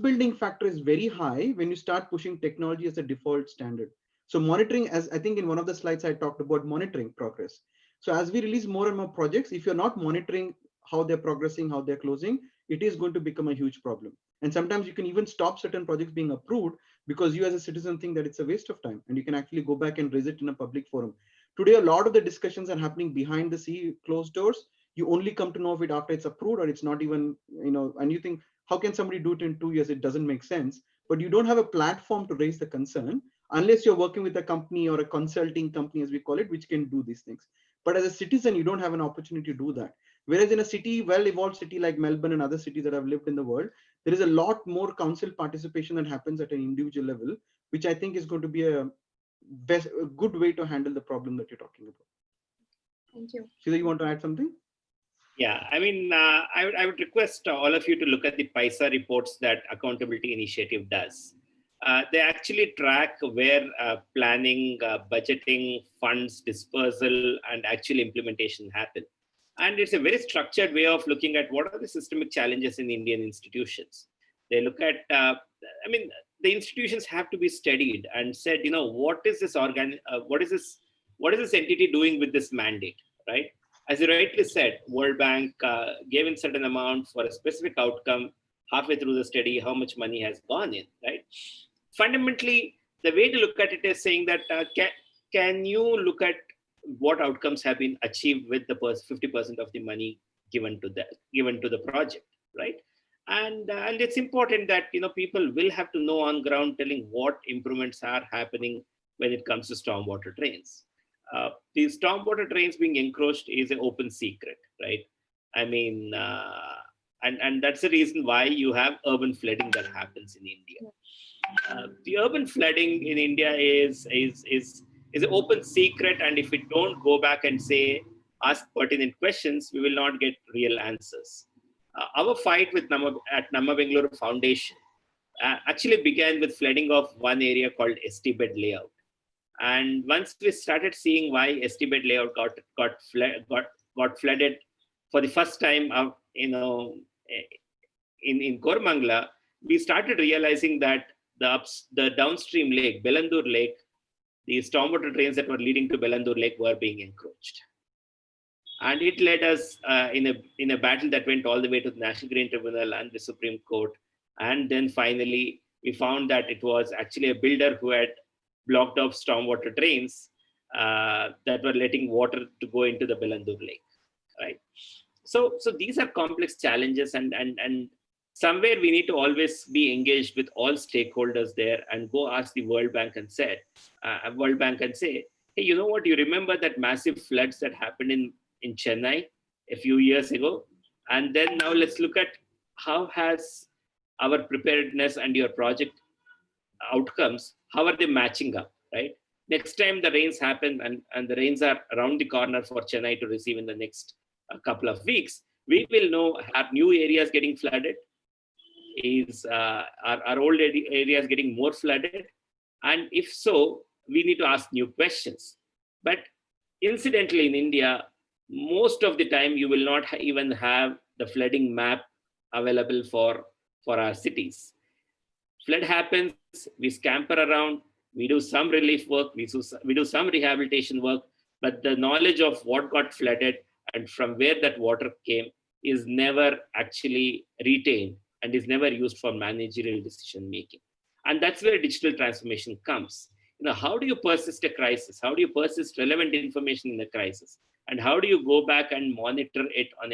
building factor is very high when you start pushing technology as a default standard. So monitoring, as I think in one of the slides I talked about monitoring progress. So as we release more and more projects, if you're not monitoring how they're progressing, how they're closing, it is going to become a huge problem. And sometimes you can even stop certain projects being approved because you as a citizen think that it's a waste of time, and you can actually go back and raise it in a public forum. Today, a lot of the discussions are happening behind the sea, closed doors. You only come to know of it after it's approved, or it's not even, and you think, how can somebody do it in 2 years? It doesn't make sense. But you don't have a platform to raise the concern unless you're working with a company or a consulting company, as we call it, which can do these things. But as a citizen, you don't have an opportunity to do that. Whereas in a city, well-evolved city like Melbourne and other cities that have lived in the world, there is a lot more council participation that happens at an individual level, which I think is going to be a good way to handle the problem that you're talking about. Thank you. Sridhar, you want to add something? Yeah, I mean, I would request all of you to look at the PISA reports that Accountability Initiative does. They actually track where planning, budgeting, funds dispersal, and actual implementation happen. And it's a very structured way of looking at what are the systemic challenges in Indian institutions. They look at, I mean, the institutions have to be studied and said, what is this what is this entity doing with this mandate, right? As you rightly said, World Bank gave in certain amount for a specific outcome. Halfway through the study, how much money has gone in, right? Fundamentally, the way to look at it is saying that can you look at what outcomes have been achieved with the 50% of the money given to the project, right? And it's important that people will have to know on ground telling what improvements are happening when it comes to stormwater drains. The stormwater drains being encroached is an open secret, right? I mean, and that's the reason why you have urban flooding that happens in India. The urban flooding in India is an open secret, and if we don't go back and ask pertinent questions, we will not get real answers. Our fight with at Namma Bengaluru Foundation actually began with flooding of one area called ST bed layout. And once we started seeing why ST bed layout got flooded for the first time, in Koramangala, we started realizing that the downstream lake, Belandur Lake, the stormwater drains that were leading to Belandur Lake were being encroached. And it led us in a battle that went all the way to the National Green Tribunal and the Supreme Court. And then finally, we found that it was actually a builder who had blocked off stormwater drains that were letting water to go into the Belandur Lake, right? So these are complex challenges, and somewhere we need to always be engaged with all stakeholders there and go ask the World Bank and say, hey, you know what? You remember that massive floods that happened in Chennai a few years ago? And then now let's look at how has our preparedness and your project outcomes, how are they matching up, right? Next time the rains happen and the rains are around the corner for Chennai to receive in the next couple of weeks, we will know, are new areas getting flooded? Are old areas getting more flooded? And if so, we need to ask new questions. But incidentally, in India, most of the time, you will not even have the flooding map available for our cities. Flood happens, we scamper around, we do some relief work, we do some rehabilitation work, but the knowledge of what got flooded and from where that water came is never actually retained and is never used for managerial decision making. And that's where digital transformation comes. How do you persist a crisis? How do you persist relevant information in a crisis? And how do you go back and monitor it on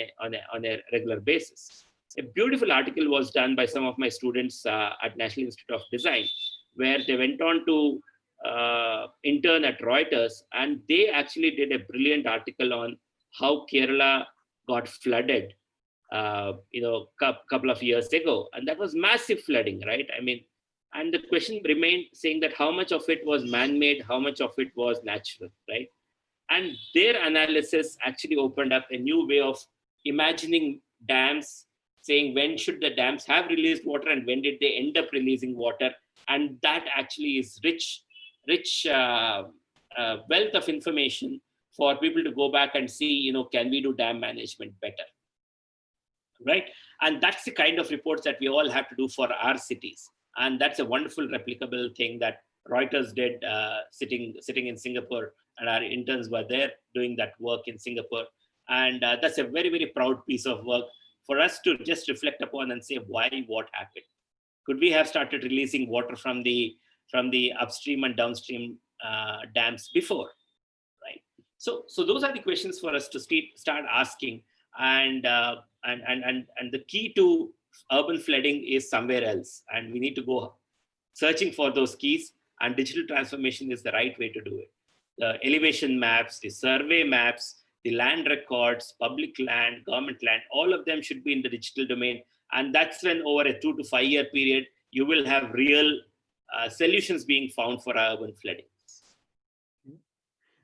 a regular basis? A beautiful article was done by some of my students at National Institute of Design, where they went on to intern at Reuters, and they actually did a brilliant article on how Kerala got flooded, couple of years ago, and that was massive flooding, right? I mean, and the question remained saying that how much of it was man-made, how much of it was natural, right? And their analysis actually opened up a new way of imagining dams, saying when should the dams have released water and when did they end up releasing water. And that actually is rich wealth of information for people to go back and see, can we do dam management better? right? And that's the kind of reports that we all have to do for our cities. And that's a wonderful replicable thing that Reuters did, sitting in Singapore, and our interns were there doing that work in Singapore. And that's a very, very proud piece of work for us to just reflect upon and say why, what happened. Could we have started releasing water from the upstream and downstream dams before, right? So those are the questions for us to start asking. And the key to urban flooding is somewhere else, and we need to go searching for those keys. And digital transformation is the right way to do it. The elevation maps, the survey maps, the land records, public land, government land, all of them should be in the digital domain. And that's when, over a 2 to 5 year period, you will have real solutions being found for urban flooding.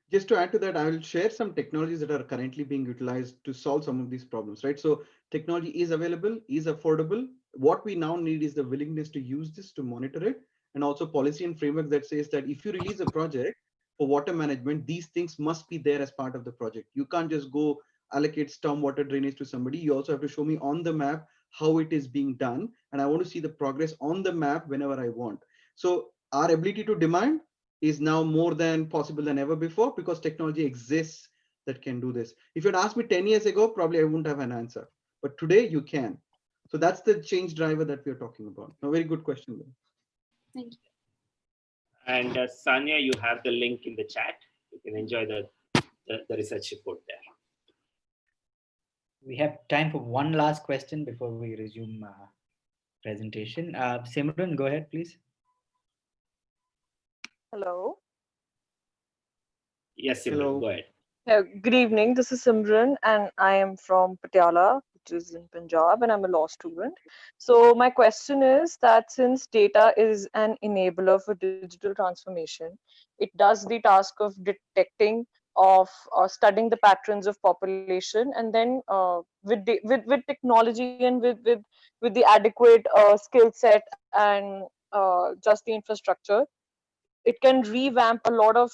Just to add to that, I will share some technologies that are currently being utilized to solve some of these problems, right? So technology is available, is affordable. What we now need is the willingness to use this to monitor it, and also policy and framework that says that if you release a project for water management, these things must be there as part of the project. You can't just go allocate stormwater drainage to somebody. You also have to show me on the map how it is being done. And I want to see the progress on the map whenever I want. So our ability to demand is now more than possible than ever before, because technology exists that can do this. If you'd asked me 10 years ago, probably I wouldn't have an answer, but today you can. So that's the change driver that we're talking about. A very good question though. Thank you. And Sanya, you have the link in the chat. You can enjoy the research report there. We have time for one last question before we resume presentation. Simran, go ahead, please. Hello. Yes, Simran, Hello. go ahead. Good evening. This is Simran, and I am from Patiala, which is in Punjab, and I'm a law student. So my question is that since data is an enabler for digital transformation, it does the task of detecting, of studying the patterns of population, and then with technology and with the adequate skill set and just the infrastructure, it can revamp a lot of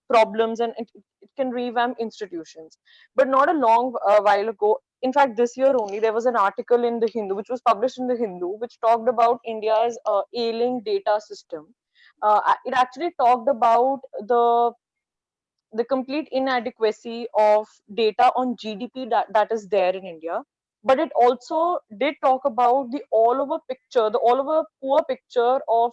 problems, and it can revamp institutions. But not a long while ago, in fact this year only, there was an article in the Hindu, which was published in the Hindu, which talked about India's ailing data system. It actually talked about the complete inadequacy of data on GDP that is there in India. But it also did talk about the all over picture, the all over poor picture of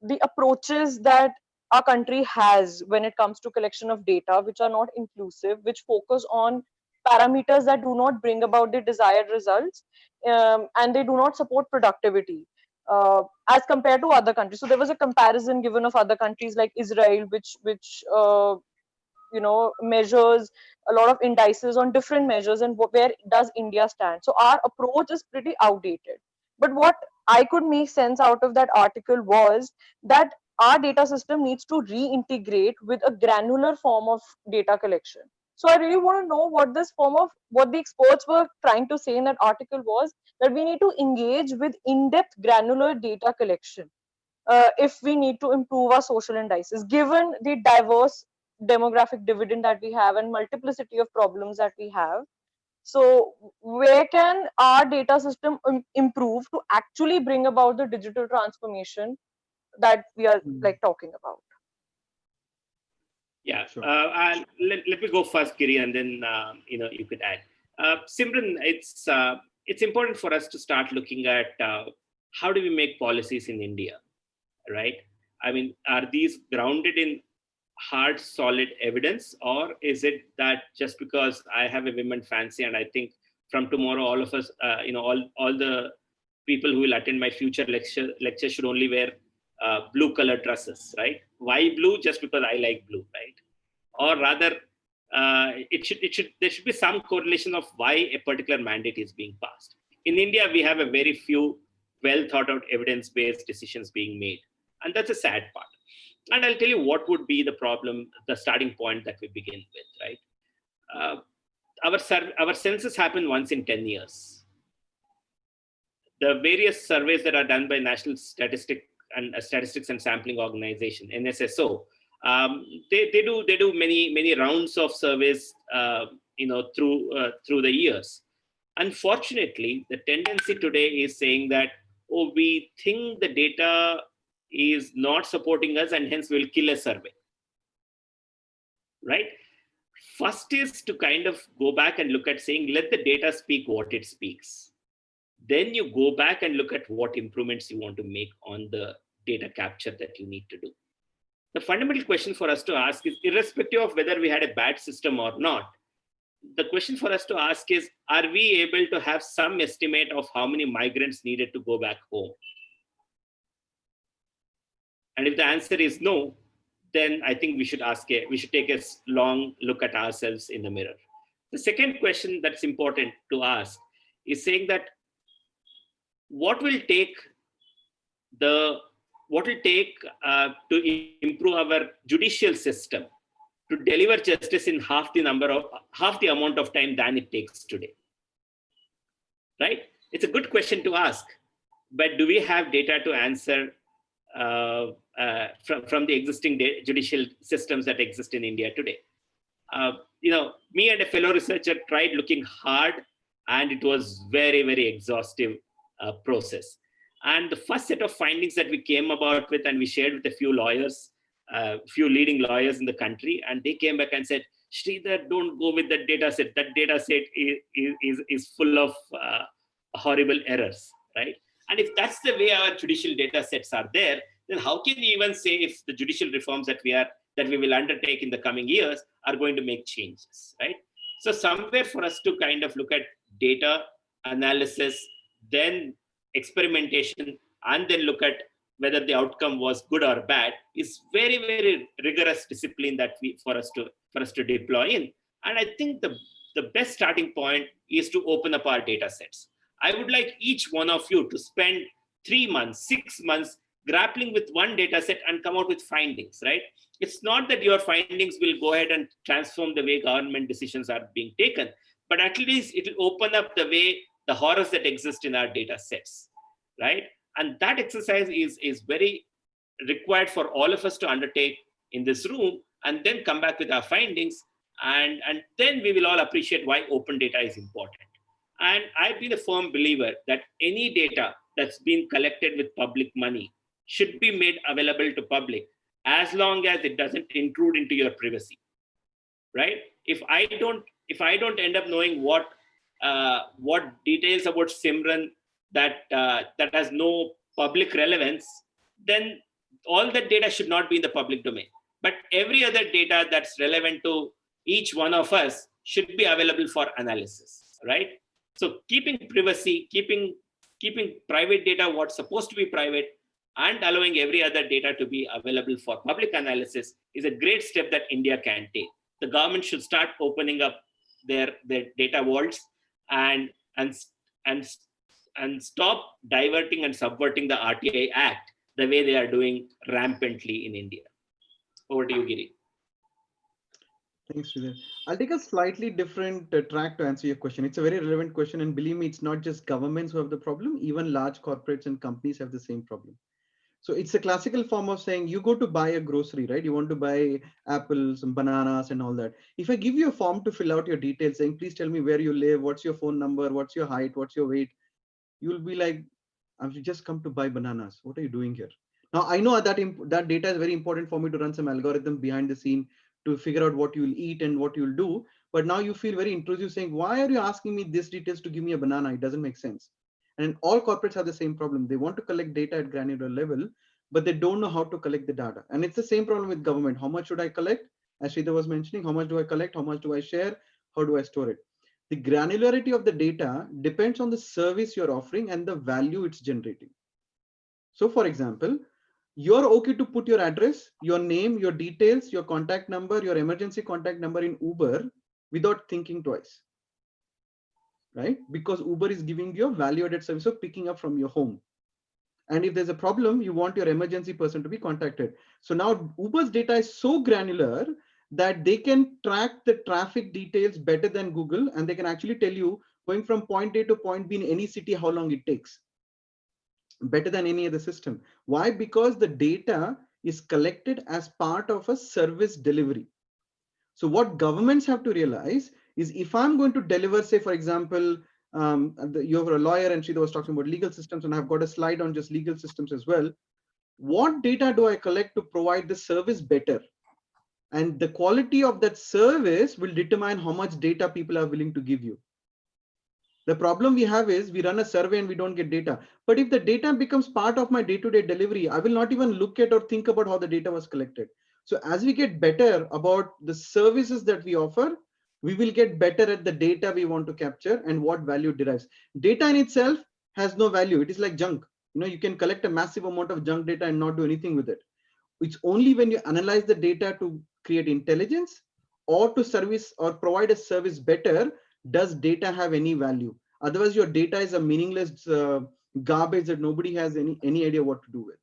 the approaches that our country has when it comes to collection of data, which are not inclusive, which focus on parameters that do not bring about the desired results, and they do not support productivity as compared to other countries. So there was a comparison given of other countries like Israel, which measures a lot of indices on different measures, and where does India stand. So our approach is pretty outdated. But what I could make sense out of that article was that our data system needs to reintegrate with a granular form of data collection. So I really want to know what what the experts were trying to say in that article was, that we need to engage with in-depth granular data collection if we need to improve our social indices, given the diverse demographic dividend that we have and multiplicity of problems that we have. So where can our data system improve to actually bring about the digital transformation that we are like talking about? Yeah, Sure. let me go first, Giri, and then you could add. Simran, it's important for us to start looking at how do we make policies in India, right? I mean, are these grounded in hard, solid evidence, or is it that just because I have a women fancy and I think from tomorrow all of us, all the people who will attend my future lecture should only wear blue colored dresses, right? Why blue? Just because I like blue, right? Or rather, there should be some correlation of why a particular mandate is being passed. In India, we have a very few well thought out evidence-based decisions being made, and that's a sad part. And I'll tell you what would be the problem, the starting point that we begin with, right? Our census happen once in 10 years. The various surveys that are done by National Statistics and Sampling Organization, NSSO, they do many rounds of surveys, through the years. Unfortunately, the tendency today is saying that, oh, we think the data is not supporting us and hence we'll kill a survey, right? First is to kind of go back and look at saying, let the data speak what it speaks. Then you go back and look at what improvements you want to make on the data capture that you need to do. The fundamental question for us to ask is, irrespective of whether we had a bad system or not, the question for us to ask is, are we able to have some estimate of how many migrants needed to go back home? And if the answer is no, then I think we should take a long look at ourselves in the mirror. The second question that's important to ask is saying that what will take to improve our judicial system to deliver justice in half the amount of time than it takes today, right? It's a good question to ask, but do we have data to answer from the existing judicial systems that exist in India today? Me and a fellow researcher tried looking hard, and it was very, very exhaustive process. And the first set of findings that we came about with, and we shared with a few lawyers, few leading lawyers in the country, and they came back and said, Sridhar, don't go with that data set. That data set is full of horrible errors, right? And if that's the way our judicial data sets are there, then how can you even say if the judicial reforms that we will undertake in the coming years are going to make changes, right? So somewhere for us to kind of look at data analysis, then experimentation, and then look at whether the outcome was good or bad is very, very rigorous discipline that for us to deploy in. And I think the best starting point is to open up our data sets. I would like each one of you to spend 3 months, 6 months grappling with one data set and come out with findings, right? It's not that your findings will go ahead and transform the way government decisions are being taken, but at least it will open up the horrors that exist in our data sets, right? And that exercise is very required for all of us to undertake in this room, and then come back with our findings, and then we will all appreciate why open data is important. And I've been a firm believer that any data that's been collected with public money should be made available to public, as long as it doesn't intrude into your privacy, right? If I don't end up knowing what details about Simran that has no public relevance, then all that data should not be in the public domain. But every other data that's relevant to each one of us should be available for analysis, right? So keeping privacy, keeping private data what's supposed to be private, and allowing every other data to be available for public analysis is a great step that India can take. The government should start opening up their data vaults and stop diverting and subverting the RTI Act the way they are doing rampantly in India. Over to you, Giri. Thanks, Sridhar. I'll take a slightly different track to answer your question. It's a very relevant question, and believe me, it's not just governments who have the problem. Even large corporates and companies have the same problem. So it's a classical form of saying you go to buy a grocery, right? You want to buy apples and bananas and all that. If I give you a form to fill out your details saying, please tell me where you live, what's your phone number, what's your height, what's your weight, you'll be like, I've just come to buy bananas. What are you doing here? Now, I know that data is very important for me to run some algorithm behind the scene to figure out what you'll eat and what you'll do. But now you feel very intrusive saying, why are you asking me this details to give me a banana? It doesn't make sense. And all corporates have the same problem. They want to collect data at granular level, but they don't know how to collect the data. And it's the same problem with government. How much should I collect? As Sridhar was mentioning, how much do I collect? How much do I share? How do I store it? The granularity of the data depends on the service you're offering and the value it's generating. So for example, you're okay to put your address, your name, your details, your contact number, your emergency contact number in Uber without thinking twice, right? Because Uber is giving you a value-added service of picking up from your home. And if there's a problem, you want your emergency person to be contacted. So now Uber's data is so granular that they can track the traffic details better than Google, and they can actually tell you going from point A to point B in any city how long it takes, better than any other system. Why? Because the data is collected as part of a service delivery. So what governments have to realize is if I'm going to deliver, say, for example, You're a lawyer, and Sridhar was talking about legal systems, and I've got a slide on just legal systems as well. What data do I collect to provide the service better? And the quality of that service will determine how much data people are willing to give you. The problem we have is we run a survey and we don't get data. But if the data becomes part of my day-to-day delivery, I will not even look at or think about how the data was collected. So as we get better about the services that we offer, we will get better at the data we want to capture and what value it derives. Data in itself has no value. It is like junk. You can collect a massive amount of junk data and not do anything with it. It's only when you analyze the data to create intelligence or to service or provide a service better does data have any value. Otherwise, your data is a meaningless garbage that nobody has any idea what to do with.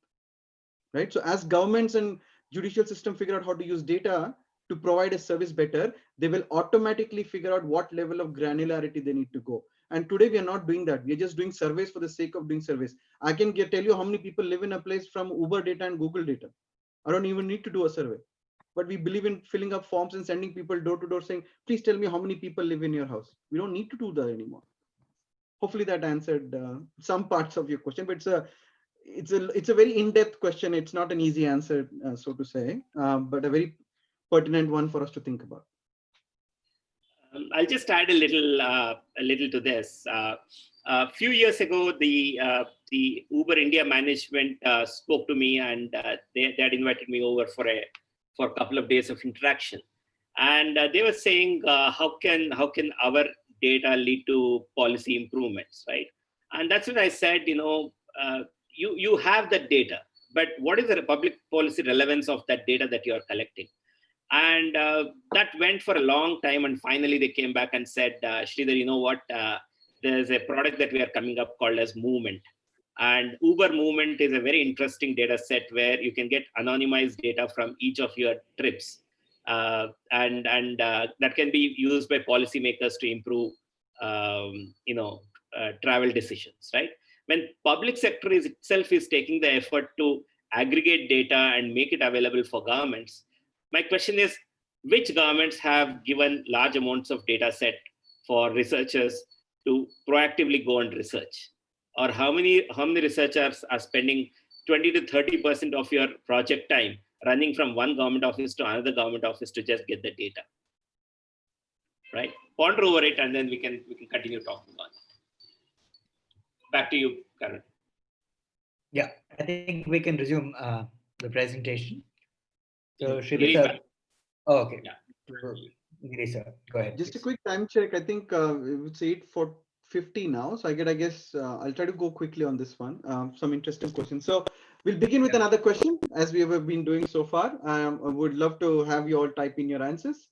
Right? So as governments and judicial system figure out how to use data to provide a service better, they will automatically figure out what level of granularity they need to go. And today we are not doing that. We are just doing surveys for the sake of doing surveys. I can tell you how many people live in a place from Uber data and Google data. I don't even need to do a survey. But we believe in filling up forms and sending people door to door saying, please tell me how many people live in your house. We don't need to do that anymore. Hopefully that answered some parts of your question, but it's a very in-depth question. It's not an easy answer, so to say, but a very pertinent one for us to think about. I'll just add a little to this. A few years ago, the Uber India management spoke to me, and they had invited me over for a couple of days of interaction. And they were saying, how can our data lead to policy improvements, right? And that's when I said, you have that data, but what is the public policy relevance of that data that you are collecting? And that went for a long time, and finally they came back and said, Sridhar, you know what? There's a product that we are coming up called as Movement. And Uber Movement is a very interesting data set where you can get anonymized data from each of your trips. And that can be used by policymakers to improve, travel decisions, right? When public sector itself is taking the effort to aggregate data and make it available for governments, my question is, which governments have given large amounts of data set for researchers to proactively go and research? Or how many researchers are spending 20 to 30% of your project time running from one government office to another government office to just get the data? Right? Ponder over it, and then we can continue talking about it. Back to you, Karan. Yeah, I think we can resume the presentation. So, Really Sridhar, oh, okay. Yeah. Sir, go ahead. Just please. a quick time check. I think it's 8:50 now. So I guess I'll try to go quickly on this one. Some interesting questions. So we'll begin with another question, as we have been doing so far. I would love to have you all type in your answers.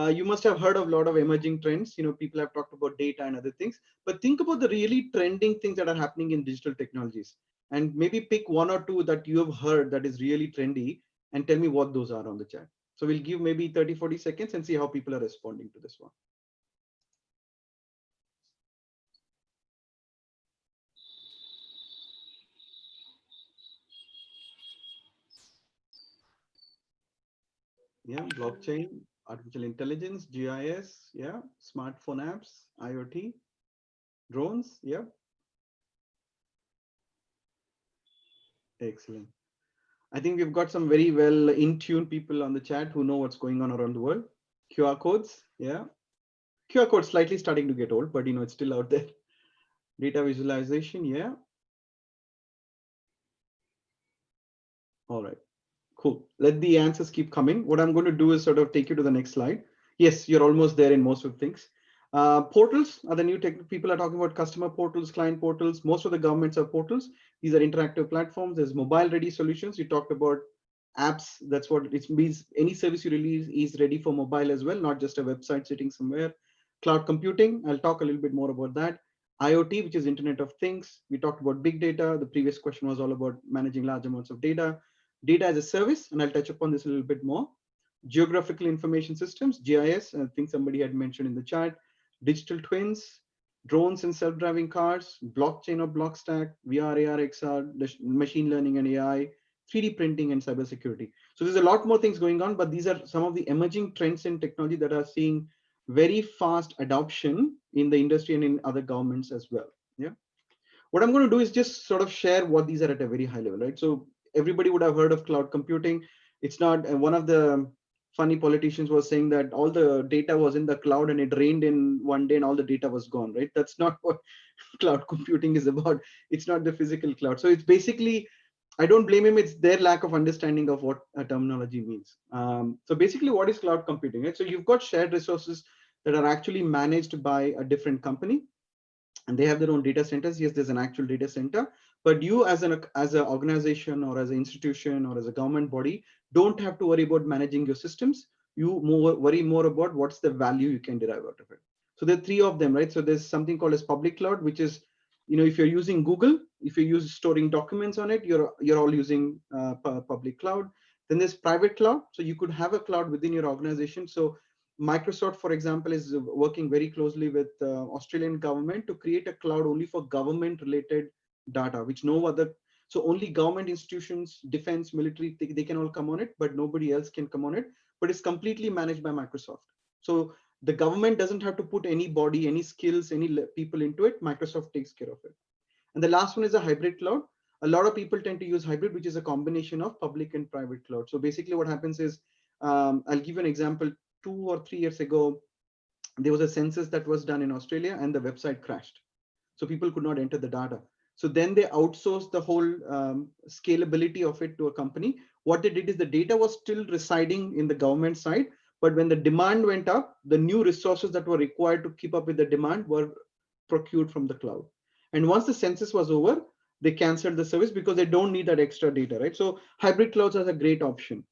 You must have heard of a lot of emerging trends. People have talked about data and other things, but think about the really trending things that are happening in digital technologies, and maybe pick one or two that you have heard that is really trendy and tell me what those are on the chat. So we'll give maybe 30-40 seconds and see how people are responding to this one. Yeah, blockchain, artificial intelligence, GIS, yeah, smartphone apps, IoT, drones, yeah. Excellent. I think we've got some very well in-tune people on the chat who know what's going on around the world. QR codes, yeah. QR codes slightly starting to get old, but it's still out there. Data visualization, yeah. All right, cool. Let the answers keep coming. What I'm going to do is sort of take you to the next slide. Yes, you're almost there in most of the things. Portals are the new tech. People are talking about customer portals, client portals. Most of the governments have portals. These are interactive platforms. There's mobile ready solutions. You talked about apps. That's what it means. Any service you release is ready for mobile as well, not just a website sitting somewhere. Cloud computing, I'll talk a little bit more about that. IoT, which is Internet of Things. We talked about big data. The previous question was all about managing large amounts of data. Data as a service, and I'll touch upon this a little bit more. Geographical information systems, GIS, I think somebody had mentioned in the chat. Digital twins, drones and self-driving cars, blockchain or block stack, VR, AR, XR, machine learning and AI, 3D printing and cybersecurity. So there's a lot more things going on, but these are some of the emerging trends in technology that are seeing very fast adoption in the industry and in other governments as well. Yeah. What I'm going to do is just sort of share what these are at a very high level, right? So everybody would have heard of cloud computing. It's not, one of the funny politicians was saying that all the data was in the cloud and it rained in one day and all the data was gone, right? That's not what cloud computing is about. It's not the physical cloud. So it's basically, I don't blame him. It's their lack of understanding of what a terminology means. So basically, what is cloud computing? Right? So you've got shared resources that are actually managed by a different company, and they have their own data centers. Yes, there's an actual data center, but you as an organization or as an institution or as a government body don't have to worry about managing your systems. You worry more about what's the value you can derive out of it. So there are three of them, right? So there's something called as public cloud, which is, if you're using Google, if you use storing documents on it, you're all using public cloud. Then there's private cloud. So you could have a cloud within your organization. So Microsoft, for example, is working very closely with Australian government to create a cloud only for government related data, which no other, so only government institutions, defense, military, they can all come on it, but nobody else can come on it, but it's completely managed by Microsoft. So the government doesn't have to put any body, any skills, any people into it. Microsoft takes care of it. And the last one is a hybrid cloud. A lot of people tend to use hybrid, which is a combination of public and private cloud. So basically what happens is, I'll give you an example. 2 or 3 years ago, there was a census that was done in Australia and the website crashed. So people could not enter the data. So then they outsourced the whole scalability of it to a company. What they did is the data was still residing in the government side, but when the demand went up, the new resources that were required to keep up with the demand were procured from the cloud. And once the census was over, they canceled the service because they don't need that extra data, right? So hybrid clouds are a great option.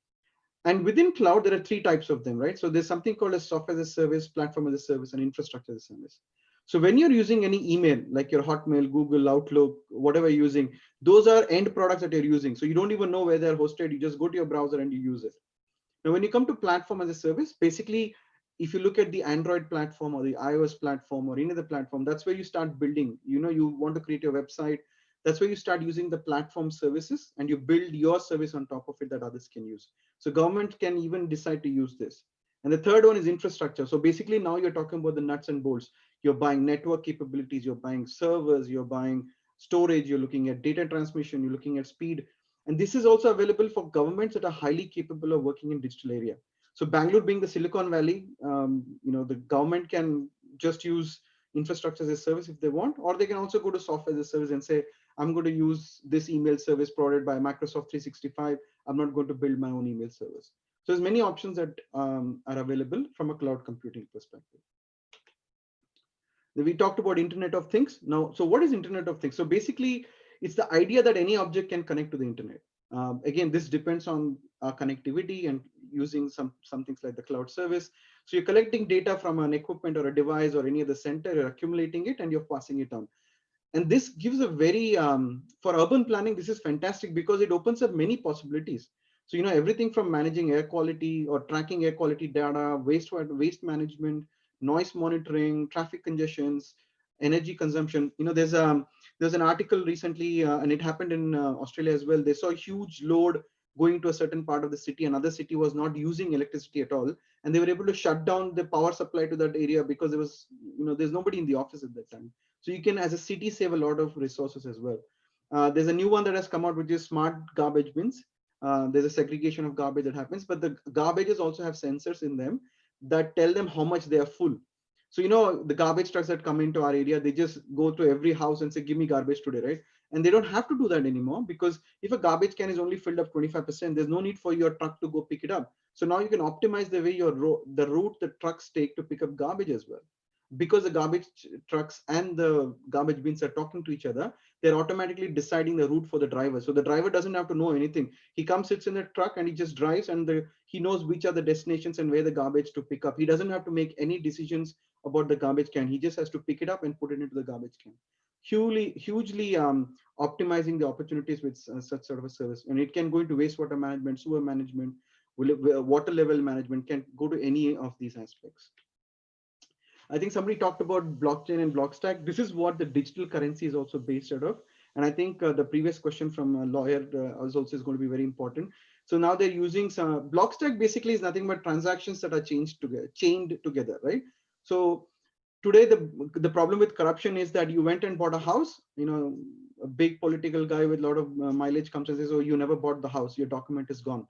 And within cloud, there are three types of them, right? So there's something called a software as a service, platform as a service, and infrastructure as a service. So when you're using any email, like your Hotmail, Google, Outlook, whatever you're using, those are end products that you're using. So you don't even know where they're hosted. You just go to your browser and you use it. Now, when you come to platform as a service, basically, if you look at the Android platform or the iOS platform or any other platform, that's where you start building. You want to create your website. That's where you start using the platform services and you build your service on top of it that others can use. So government can even decide to use this. And the third one is infrastructure. So basically now you're talking about the nuts and bolts. You're buying network capabilities, you're buying servers, you're buying storage, you're looking at data transmission, you're looking at speed. And this is also available for governments that are highly capable of working in digital area. So Bangalore being the Silicon Valley, the government can just use infrastructure as a service if they want, or they can also go to software as a service and say, I'm going to use this email service provided by Microsoft 365. I'm not going to build my own email service. So there's many options that are available from a cloud computing perspective. We talked about Internet of Things. Now, so what is Internet of Things? So basically, it's the idea that any object can connect to the internet. Again, this depends on connectivity and using some things like the cloud service. So you're collecting data from an equipment or a device or any other center, you're accumulating it and you're passing it on. And this gives a very, for urban planning, this is fantastic because it opens up many possibilities. So, everything from managing air quality or tracking air quality data, waste management, noise monitoring, traffic congestions, energy consumption. There's an article recently, and it happened in Australia as well. They saw a huge load going to a certain part of the city. Another city was not using electricity at all, and they were able to shut down the power supply to that area because there was, there's nobody in the office at that time. So you can, as a city, save a lot of resources as well. There's a new one that has come out, which is smart garbage bins. There's a segregation of garbage that happens, but the garbages also have sensors in them that tell them how much they are full. So, the garbage trucks that come into our area, they just go to every house and say, give me garbage today, right? And they don't have to do that anymore because if a garbage can is only filled up 25%, there's no need for your truck to go pick it up. So now you can optimize the way the route the trucks take to pick up garbage as well. Because the garbage trucks and the garbage bins are talking to each other, they're automatically deciding the route for the driver. So the driver doesn't have to know anything. He comes, sits in the truck and he just drives and he knows which are the destinations and where the garbage to pick up. He doesn't have to make any decisions about the garbage can. He just has to pick it up and put it into the garbage can. Hugely optimizing the opportunities with such sort of a service. And it can go into wastewater management, sewer management, water level management, can go to any of these aspects. I think somebody talked about blockchain and blockstack. This is what the digital currency is also based out of. And I think the previous question from a lawyer also is going to be very important. So now they're using some blockstack basically is nothing but transactions that are chained together, right? So today the problem with corruption is that you went and bought a house, a big political guy with a lot of mileage comes and says, oh, you never bought the house, your document is gone,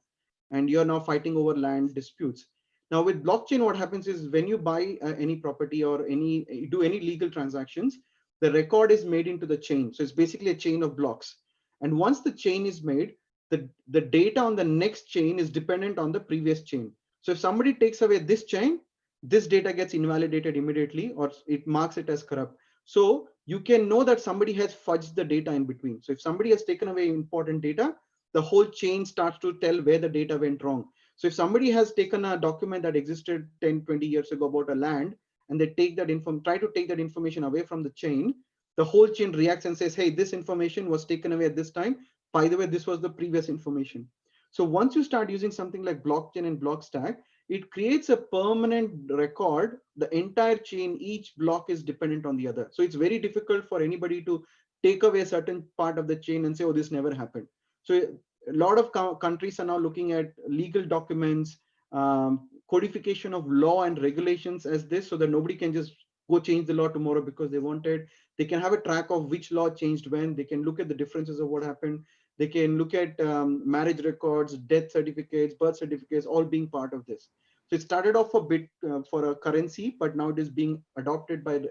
and you're now fighting over land disputes. Now with blockchain, what happens is when you buy any property or do any legal transactions, the record is made into the chain. So it's basically a chain of blocks. And once the chain is made, the data on the next chain is dependent on the previous chain. So if somebody takes away this chain, this data gets invalidated immediately, or it marks it as corrupt. So you can know that somebody has fudged the data in between. So if somebody has taken away important data, the whole chain starts to tell where the data went wrong. So if somebody has taken a document that existed 10, 20 years ago about a land, and they take that try to take that information away from the chain, the whole chain reacts and says, hey, this information was taken away at this time. By the way, this was the previous information. So once you start using something like blockchain and Blockstack, it creates a permanent record. The entire chain, each block is dependent on the other. So it's very difficult for anybody to take away a certain part of the chain and say, oh, this never happened. So a lot of countries are now looking at legal documents, codification of law and regulations as this, so that nobody can just go change the law tomorrow because they wanted. They can have a track of which law changed when. They can look at the differences of what happened. They can look at marriage records, death certificates, birth certificates, all being part of this. So it started off a bit for a currency, but now it is being adopted by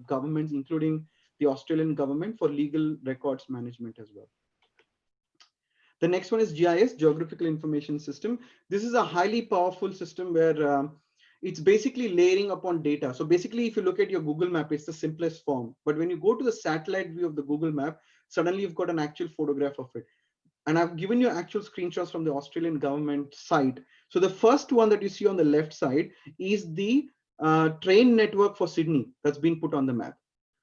governments, including the Australian government, for legal records management as well. The next one is GIS, Geographical Information System. This is a highly powerful system where it's basically layering upon data. So basically, if you look at your Google map, it's the simplest form. But when you go to the satellite view of the Google map, suddenly you've got an actual photograph of it. And I've given you actual screenshots from the Australian government site. So the first one that you see on the left side is the train network for Sydney that's been put on the map.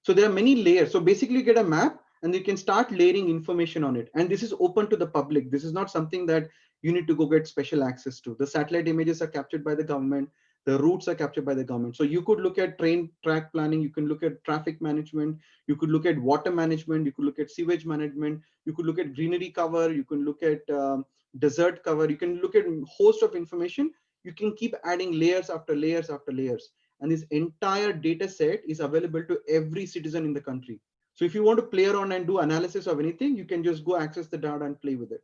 So there are many layers. So basically you get a map and you can start layering information on it. And this is open to the public. This is not something that you need to go get special access to. The satellite images are captured by the government. The routes are captured by the government. So you could look at train track planning. You can look at traffic management. You could look at water management. You could look at sewage management. You could look at greenery cover. You can look at desert cover. You can look at a host of information. You can keep adding layers after layers after layers. And this entire data set is available to every citizen in the country. So if you want to play around and do analysis of anything, you can just go access the data and play with it.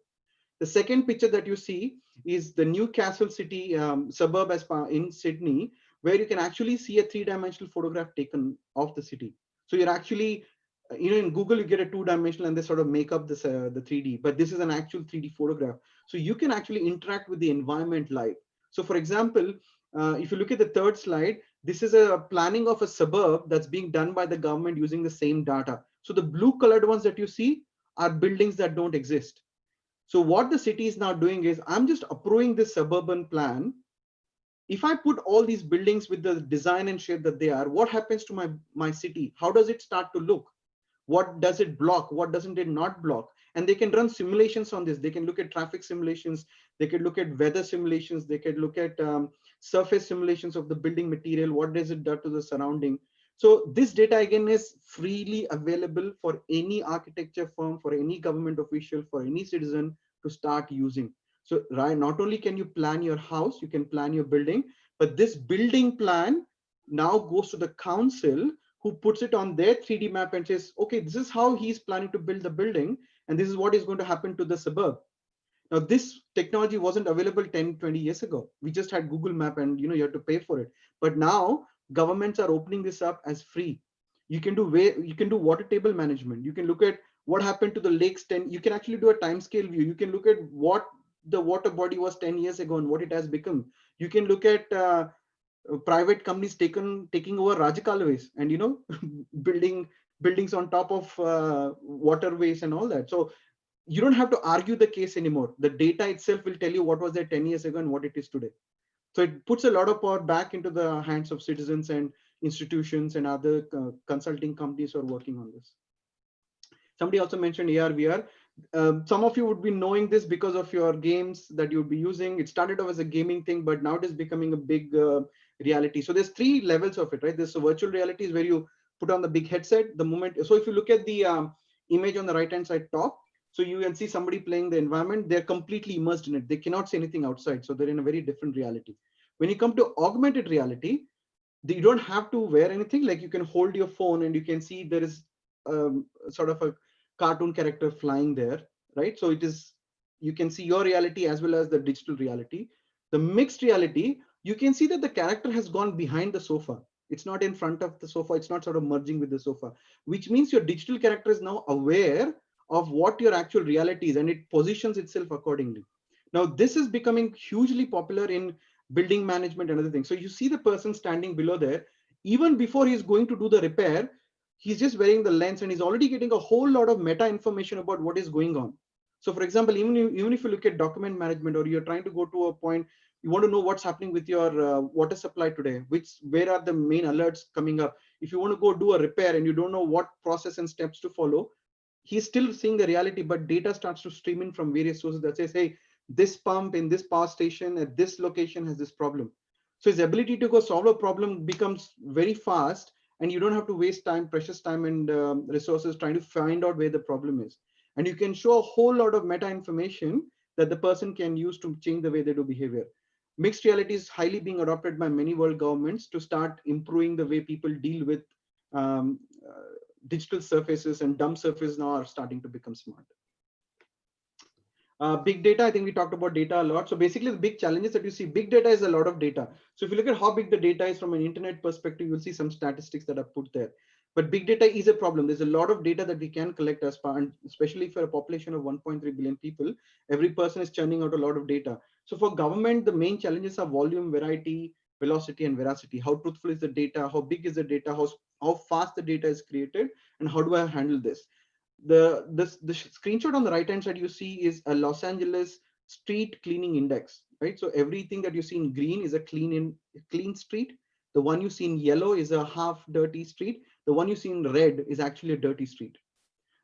The second picture that you see is the Newcastle City suburb in Sydney, where you can actually see a three-dimensional photograph taken of the city. So you're actually, in Google, you get a two-dimensional and they sort of make up this, the 3D, but this is an actual 3D photograph. So you can actually interact with the environment live. So for example, if you look at the third slide, this is a planning of a suburb that's being done by the government using the same data. So the blue colored ones that you see are buildings that don't exist. So what the city is now doing is, I'm just approving this suburban plan. If I put all these buildings with the design and shape that they are, what happens to my city? How does it start to look? What does it block? What doesn't it not block? And they can run simulations on this. They can look at traffic simulations. They could look at weather simulations. They could look at surface simulations of the building material. What does it do to the surrounding? So this data again is freely available for any architecture firm, for any government official, for any citizen to start using. So right, not only can you plan your house, you can plan your building, but this building plan now goes to the council, who puts it on their 3D map and says, okay, this is how he's planning to build the building, and this is what is going to happen to the suburb. Now, this technology wasn't available 10, 20 years ago. We just had Google Map and you had to pay for it. But now governments are opening this up as free. You can do water table management. You can look at what happened to the lakes 10. You can actually do a time scale view. You can look at what the water body was 10 years ago and what it has become. You can look at private companies taking over Rajakaluways and building buildings on top of waterways and all that. So you don't have to argue the case anymore. The data itself will tell you what was there 10 years ago and what it is today. So it puts a lot of power back into the hands of citizens and institutions and other consulting companies who are working on this. Somebody also mentioned AR, VR. Some of you would be knowing this because of your games that you would be using. It started off as a gaming thing, but now it is becoming a big reality. So there's 3 levels of it, right? There's a virtual reality is where you put on the big headset. The moment, so if you look at the image on the right-hand side top, so you can see somebody playing the environment. They're completely immersed in it. They cannot see anything outside. So they're in a very different reality. When you come to augmented reality, You don't have to wear anything. Like you can hold your phone and you can see there is sort of a cartoon character flying there, right? So it is, you can see your reality as well as the digital reality. The mixed reality, you can see that the character has gone behind the sofa. It's not in front of the sofa. It's not sort of merging with the sofa, which means your digital character is now aware of what your actual reality is and it positions itself accordingly. Now, this is becoming hugely popular in building management and other things. So you see the person standing below there, even before he's going to do the repair, he's just wearing the lens and he's already getting a whole lot of meta information about what is going on. So for example, even if you look at document management, or you're trying to go to a point, you want to know what's happening with your water supply today, where are the main alerts coming up. If you want to go do a repair and you don't know what process and steps to follow, he's still seeing the reality, but data starts to stream in from various sources that says, hey, this pump in this power station at this location has this problem. So his ability to go solve a problem becomes very fast, and you don't have to waste time, precious time and resources trying to find out where the problem is. And you can show a whole lot of meta information that the person can use to change the way they do behavior. Mixed reality is highly being adopted by many world governments to start improving the way people deal with um, digital surfaces, and dumb surfaces now are starting to become smart. Big data, I think we talked about data a lot. So basically the big challenges that you see, big data is a lot of data. So if you look at how big the data is from an internet perspective, you'll see some statistics that are put there. But big data is a problem. There's a lot of data that we can collect as part, and especially for a population of 1.3 billion people, every person is churning out a lot of data. So for government, the main challenges are volume, variety, velocity, and veracity. How truthful is the data? How big is the data? How fast the data is created? And how do I handle this? The screenshot on the right hand side you see is a Los Angeles street cleaning index, right? So everything that you see in green is a clean street. The one you see in yellow is a half dirty street. The one you see in red is actually a dirty street.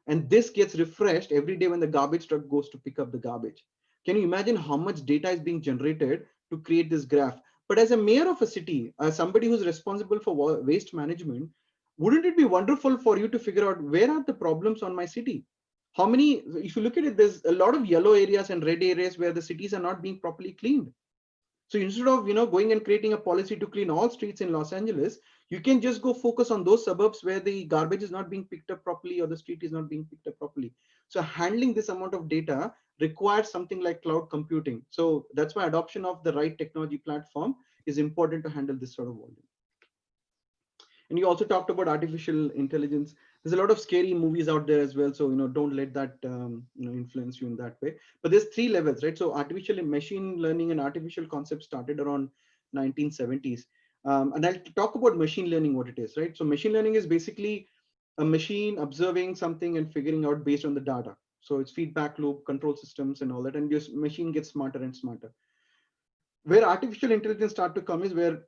And this gets refreshed every day when the garbage truck goes to pick up the garbage. Can you imagine how much data is being generated to create this graph? But as a mayor of a city, as somebody who's responsible for waste management, wouldn't it be wonderful for you to figure out where are the problems on my city? How many, if you look at it, there's a lot of yellow areas and red areas where the cities are not being properly cleaned. So instead of going and creating a policy to clean all streets in Los Angeles, you can just go focus on those suburbs where the garbage is not being picked up properly or the street is not being picked up properly. So handling this amount of data requires something like cloud computing. So that's why adoption of the right technology platform is important to handle this sort of volume. And you also talked about artificial intelligence. There's a lot of scary movies out there as well. So, don't let that, influence you in that way. But there's three levels, right? So artificial machine learning and artificial concepts started around 1970s. And I'll talk about machine learning, what it is, right? So machine learning is basically a machine observing something and figuring out based on the data. So it's feedback loop, control systems and all that. And your machine gets smarter and smarter. Where artificial intelligence start to come is where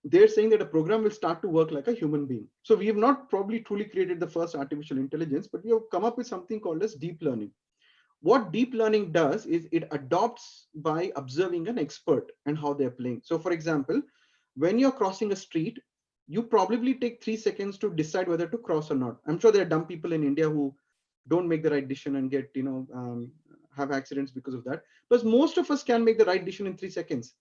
they're saying that a program will start to work like a human being. So we have not probably truly created the first artificial intelligence, but we have come up with something called as deep learning. What deep learning does is it adopts by observing an expert and how they're playing. So for example, when you're crossing a street, you probably take 3 seconds to decide whether to cross or not. I'm sure there are dumb people in India who don't make the right decision and get, have accidents because of that. But most of us can make the right decision in 3 seconds.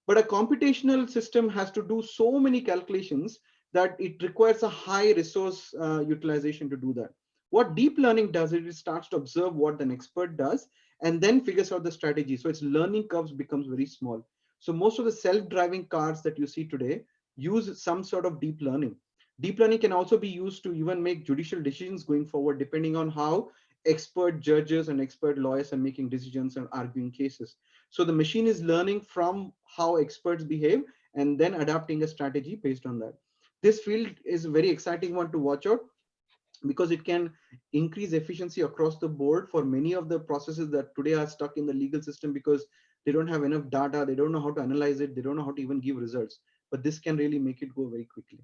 But a computational system has to do so many calculations that it requires a high resource utilization to do that. What deep learning does is it starts to observe what an expert does and then figures out the strategy. So its learning curves becomes very small. So most of the self-driving cars that you see today use some sort of deep learning. Deep learning can also be used to even make judicial decisions going forward, depending on how expert judges and expert lawyers are making decisions and arguing cases. So the machine is learning from how experts behave and then adapting a strategy based on that. This field is a very exciting one to watch out because it can increase efficiency across the board for many of the processes that today are stuck in the legal system because they don't have enough data, they don't know how to analyze it, they don't know how to even give results. But this can really make it go very quickly.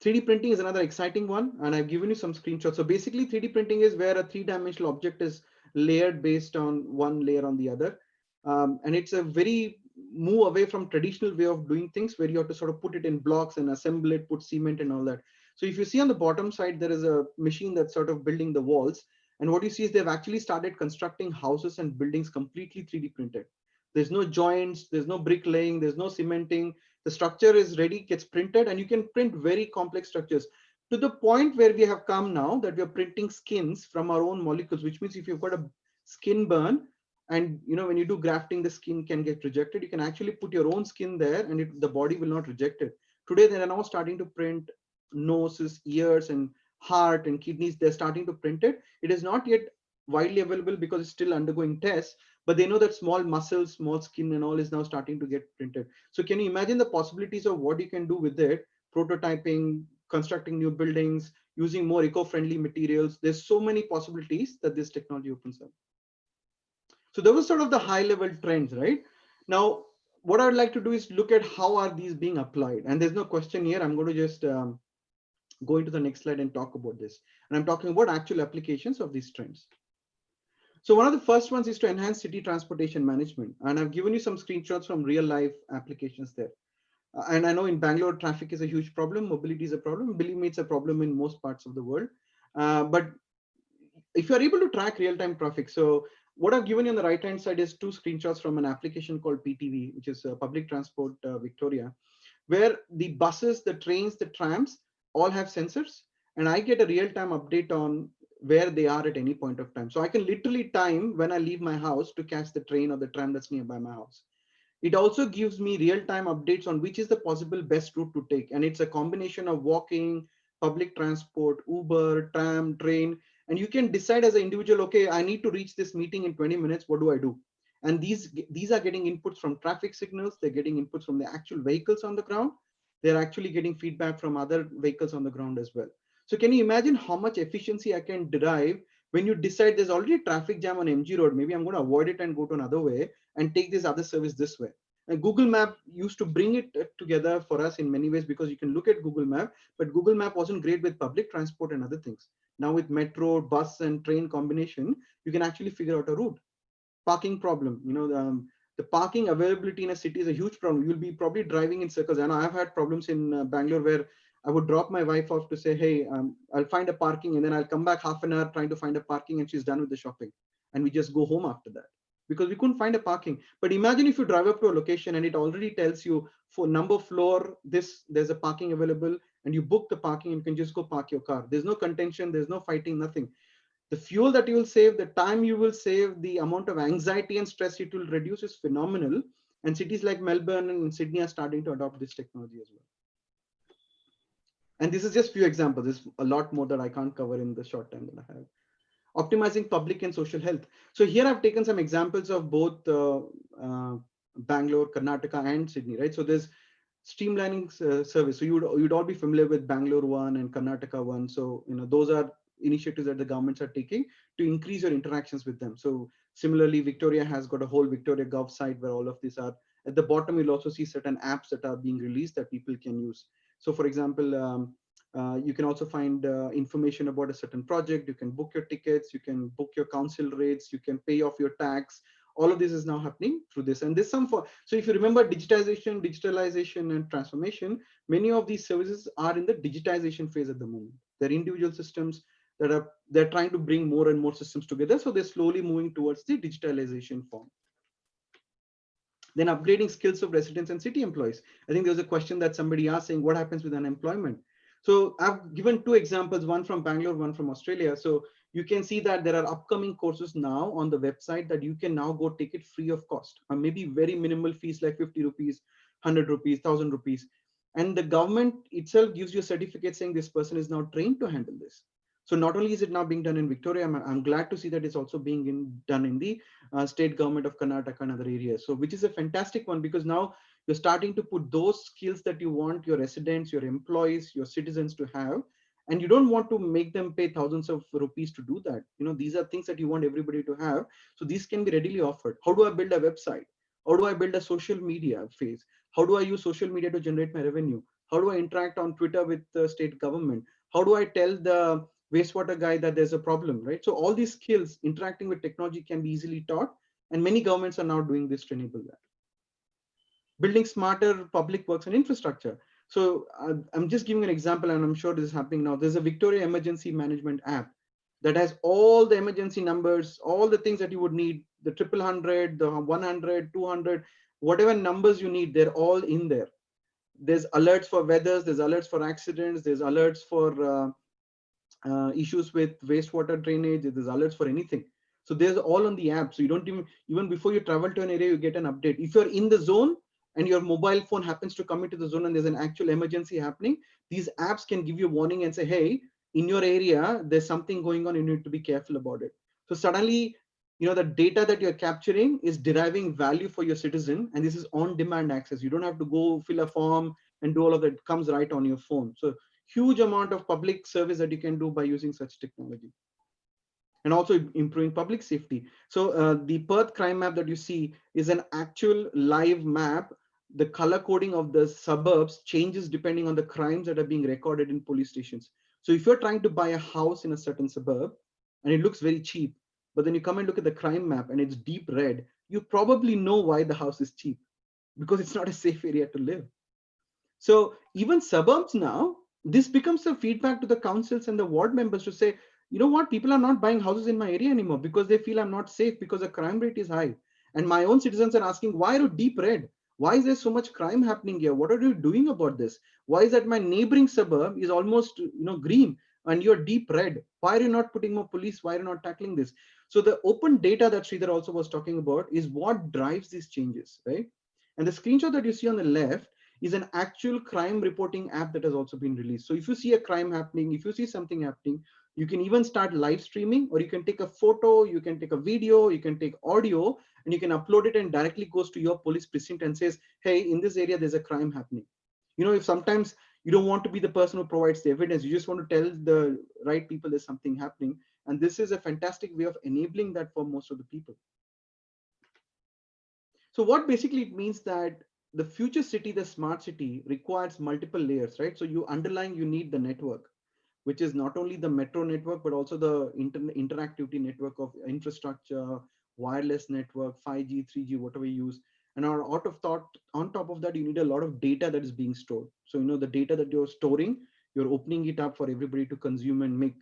3D printing is another exciting one, and I've given you some screenshots. So basically 3D printing is where a three-dimensional object is layered based on one layer on the other. And it's a very move away from traditional way of doing things where you have to sort of put it in blocks and assemble it, put cement and all that. So if you see on the bottom side, there is a machine that's sort of building the walls. And what you see is they've actually started constructing houses and buildings completely 3D printed. There's no joints, there's no bricklaying, there's no cementing. The structure is ready, gets printed, and you can print very complex structures to the point where we have come now that we are printing skins from our own molecules, which means if you've got a skin burn, and when you do grafting, the skin can get rejected, you can actually put your own skin there and the body will not reject it. Today, they are now starting to print noses, ears, and heart and kidneys. They're starting to print it. It is not yet widely available because it's still undergoing tests, but they know that small muscles, small skin and all is now starting to get printed. So can you imagine the possibilities of what you can do with it? Prototyping, constructing new buildings, using more eco-friendly materials. There's so many possibilities that this technology opens up. So those were sort of the high level trends, right? Now, what I'd like to do is look at how are these being applied. And there's no question here. I'm going to just go into the next slide and talk about this. And I'm talking about actual applications of these trends. So one of the first ones is to enhance city transportation management. And I've given you some screenshots from real life applications there. And I know in Bangalore, traffic is a huge problem. Mobility is a problem. Believe me, it's a problem in most parts of the world. But if you're able to track real-time traffic, so what I've given you on the right-hand side is 2 screenshots from an application called PTV, which is Public Transport Victoria, where the buses, the trains, the trams all have sensors, and I get a real-time update on where they are at any point of time. So I can literally time when I leave my house to catch the train or the tram that's nearby my house. It also gives me real-time updates on which is the possible best route to take. And it's a combination of walking, public transport, Uber, tram, train, and you can decide as an individual, okay, I need to reach this meeting in 20 minutes. What do I do? And these are getting inputs from traffic signals. They're getting inputs from the actual vehicles on the ground. They're actually getting feedback from other vehicles on the ground as well. So can you imagine how much efficiency I can derive when you decide there's already a traffic jam on MG Road? Maybe I'm going to avoid it and go to another way and take this other service this way. And Google Map used to bring it together for us in many ways because you can look at Google Map, but Google Map wasn't great with public transport and other things. Now with metro, bus, and train combination, you can actually figure out a route. Parking problem, the parking availability in a city is a huge problem. You'll be probably driving in circles. And I've had problems in Bangalore where I would drop my wife off to say, hey, I'll find a parking, and then I'll come back half an hour trying to find a parking, and she's done with the shopping. And we just go home after that because we couldn't find a parking. But imagine if you drive up to a location and it already tells you for number floor, there's a parking available, and you book the parking and you can just go park your car. There's no contention, there's no fighting, nothing. The fuel that you will save, the time you will save, the amount of anxiety and stress it will reduce is phenomenal. And cities like Melbourne and Sydney are starting to adopt this technology as well. And this is just few examples. There's a lot more that I can't cover in the short time that I have. Optimizing public and social health. So here I've taken some examples of both Bangalore, Karnataka, and Sydney, right? So there's streamlining service. So you'd all be familiar with Bangalore one and Karnataka one. So those are initiatives that the governments are taking to increase your interactions with them. So similarly, Victoria has got a whole Victoria Gov site where all of these are. At the bottom, you'll also see certain apps that are being released that people can use. So for example, you can also find information about a certain project. You can book your tickets, you can book your council rates, you can pay off your tax. All of this is now happening through this. And there's so if you remember digitalization and transformation, many of these services are in the digitization phase at the moment. They're individual systems they're trying to bring more and more systems together. So they're slowly moving towards the digitalization form. Then upgrading skills of residents and city employees. I think there was a question that somebody asked saying, what happens with unemployment? So I've given 2 examples, one from Bangalore, one from Australia. So you can see that there are upcoming courses now on the website that you can now go take it free of cost, or maybe very minimal fees like 50 rupees, 100 rupees, 1000 rupees. And the government itself gives you a certificate saying this person is now trained to handle this. So not only is it now being done in Victoria, I'm glad to see that it's also being done in the state government of Karnataka and other areas. So which is a fantastic one, because now you're starting to put those skills that you want your residents, your employees, your citizens to have, and you don't want to make them pay thousands of rupees to do that. These are things that you want everybody to have. So these can be readily offered. How do I build a website? How do I build a social media phase? How do I use social media to generate my revenue? How do I interact on Twitter with the state government? How do I tell the wastewater guy that there's a problem, right? So all these skills interacting with technology can be easily taught, and many governments are now doing this to enable that. Building smarter public works and infrastructure. So I'm just giving an example, and I'm sure this is happening now. There's a Victoria Emergency Management app that has all the emergency numbers, all the things that you would need, the 100, the 100, 200, whatever numbers you need, they're all in there. there's alerts for weathers, there's alerts for accidents, there's alerts for issues with wastewater drainage, there's alerts for anything. So there's all on the app. So you don't even before you travel to an area, you get an update. If you're in the zone and your mobile phone happens to come into the zone and there's an actual emergency happening, these apps can give you a warning and say, hey, in your area, there's something going on, you need to be careful about it. So suddenly, the data that you're capturing is deriving value for your citizen, and this is on-demand access. You don't have to go fill a form and do all of that. It comes right on your phone. So huge amount of public service that you can do by using such technology. And also improving public safety. So the Perth crime map that you see is an actual live map. The color coding of the suburbs changes depending on the crimes that are being recorded in police stations. So if you're trying to buy a house in a certain suburb and it looks very cheap, but then you come and look at the crime map and it's deep red, you probably know why the house is cheap, because it's not a safe area to live. So even suburbs now, this becomes a feedback to the councils and the ward members to say, you know what, people are not buying houses in my area anymore because they feel I'm not safe because the crime rate is high. And my own citizens are asking, why are you deep red? Why is there so much crime happening here? What are you doing about this? Why is that my neighboring suburb is almost green and you're deep red? Why are you not putting more police? Why are you not tackling this? So the open data that Sridhar also was talking about is what drives these changes, right? And the screenshot that you see on the left is an actual crime reporting app that has also been released. So if you see a crime happening, if you see something happening, you can even start live streaming, or you can take a photo, you can take a video, you can take audio, and you can upload it and directly goes to your police precinct and says, hey, in this area, there's a crime happening. If sometimes you don't want to be the person who provides the evidence, you just want to tell the right people there's something happening. And this is a fantastic way of enabling that for most of the people. So what basically it means that the future city, the smart city, requires multiple layers, right? So you need the network, which is not only the metro network, but also the interactivity network of infrastructure, wireless network, 5G, 3G, whatever you use. And on top of that, you need a lot of data that is being stored. So, the data that you're storing, you're opening it up for everybody to consume and make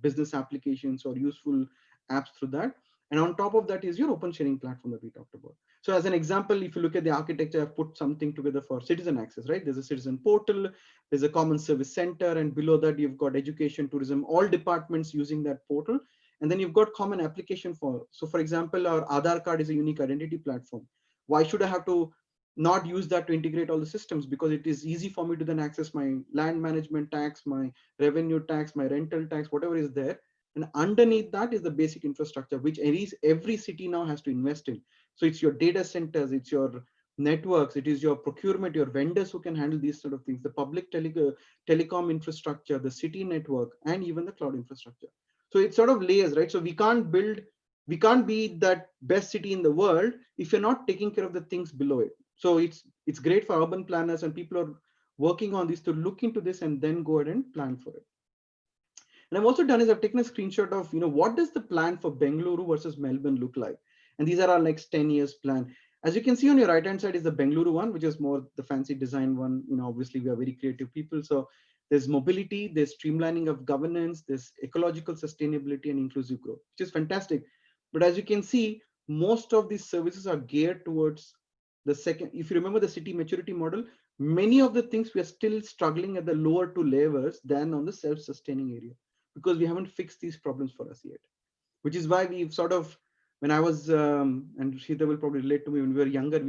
business applications or useful apps through that. And on top of that is your open sharing platform that we talked about. So as an example, if you look at the architecture, I've put something together for citizen access, right? There's a citizen portal, there's a common service center, and below that you've got education, tourism, all departments using that portal. And then you've got common application so for example, our Aadhaar card is a unique identity platform. Why should I have to not use that to integrate all the systems? Because it is easy for me to then access my land management tax, my revenue tax, my rental tax, whatever is there. And underneath that is the basic infrastructure, which every city now has to invest in. So it's your data centers, it's your networks, it is your procurement, your vendors who can handle these sort of things, the public telecom infrastructure, the city network, and even the cloud infrastructure. So it's sort of layers, right? So we can't be that best city in the world if you're not taking care of the things below it. So it's great for urban planners, and people are working on this to look into this and then go ahead and plan for it. And I've also done is I've taken a screenshot of, what does the plan for Bengaluru versus Melbourne look like? And these are our next 10 years plan. As you can see on your right hand side is the Bengaluru one, which is more the fancy design one. Obviously we are very creative people. So there's mobility, there's streamlining of governance, there's ecological sustainability and inclusive growth, which is fantastic. But as you can see, most of these services are geared towards the second. If you remember the city maturity model, many of the things we are still struggling at the lower two layers than on the self-sustaining area, because we haven't fixed these problems for us yet, which is why we've sort of, when I was, and Sridhar will probably relate to me, when we were younger,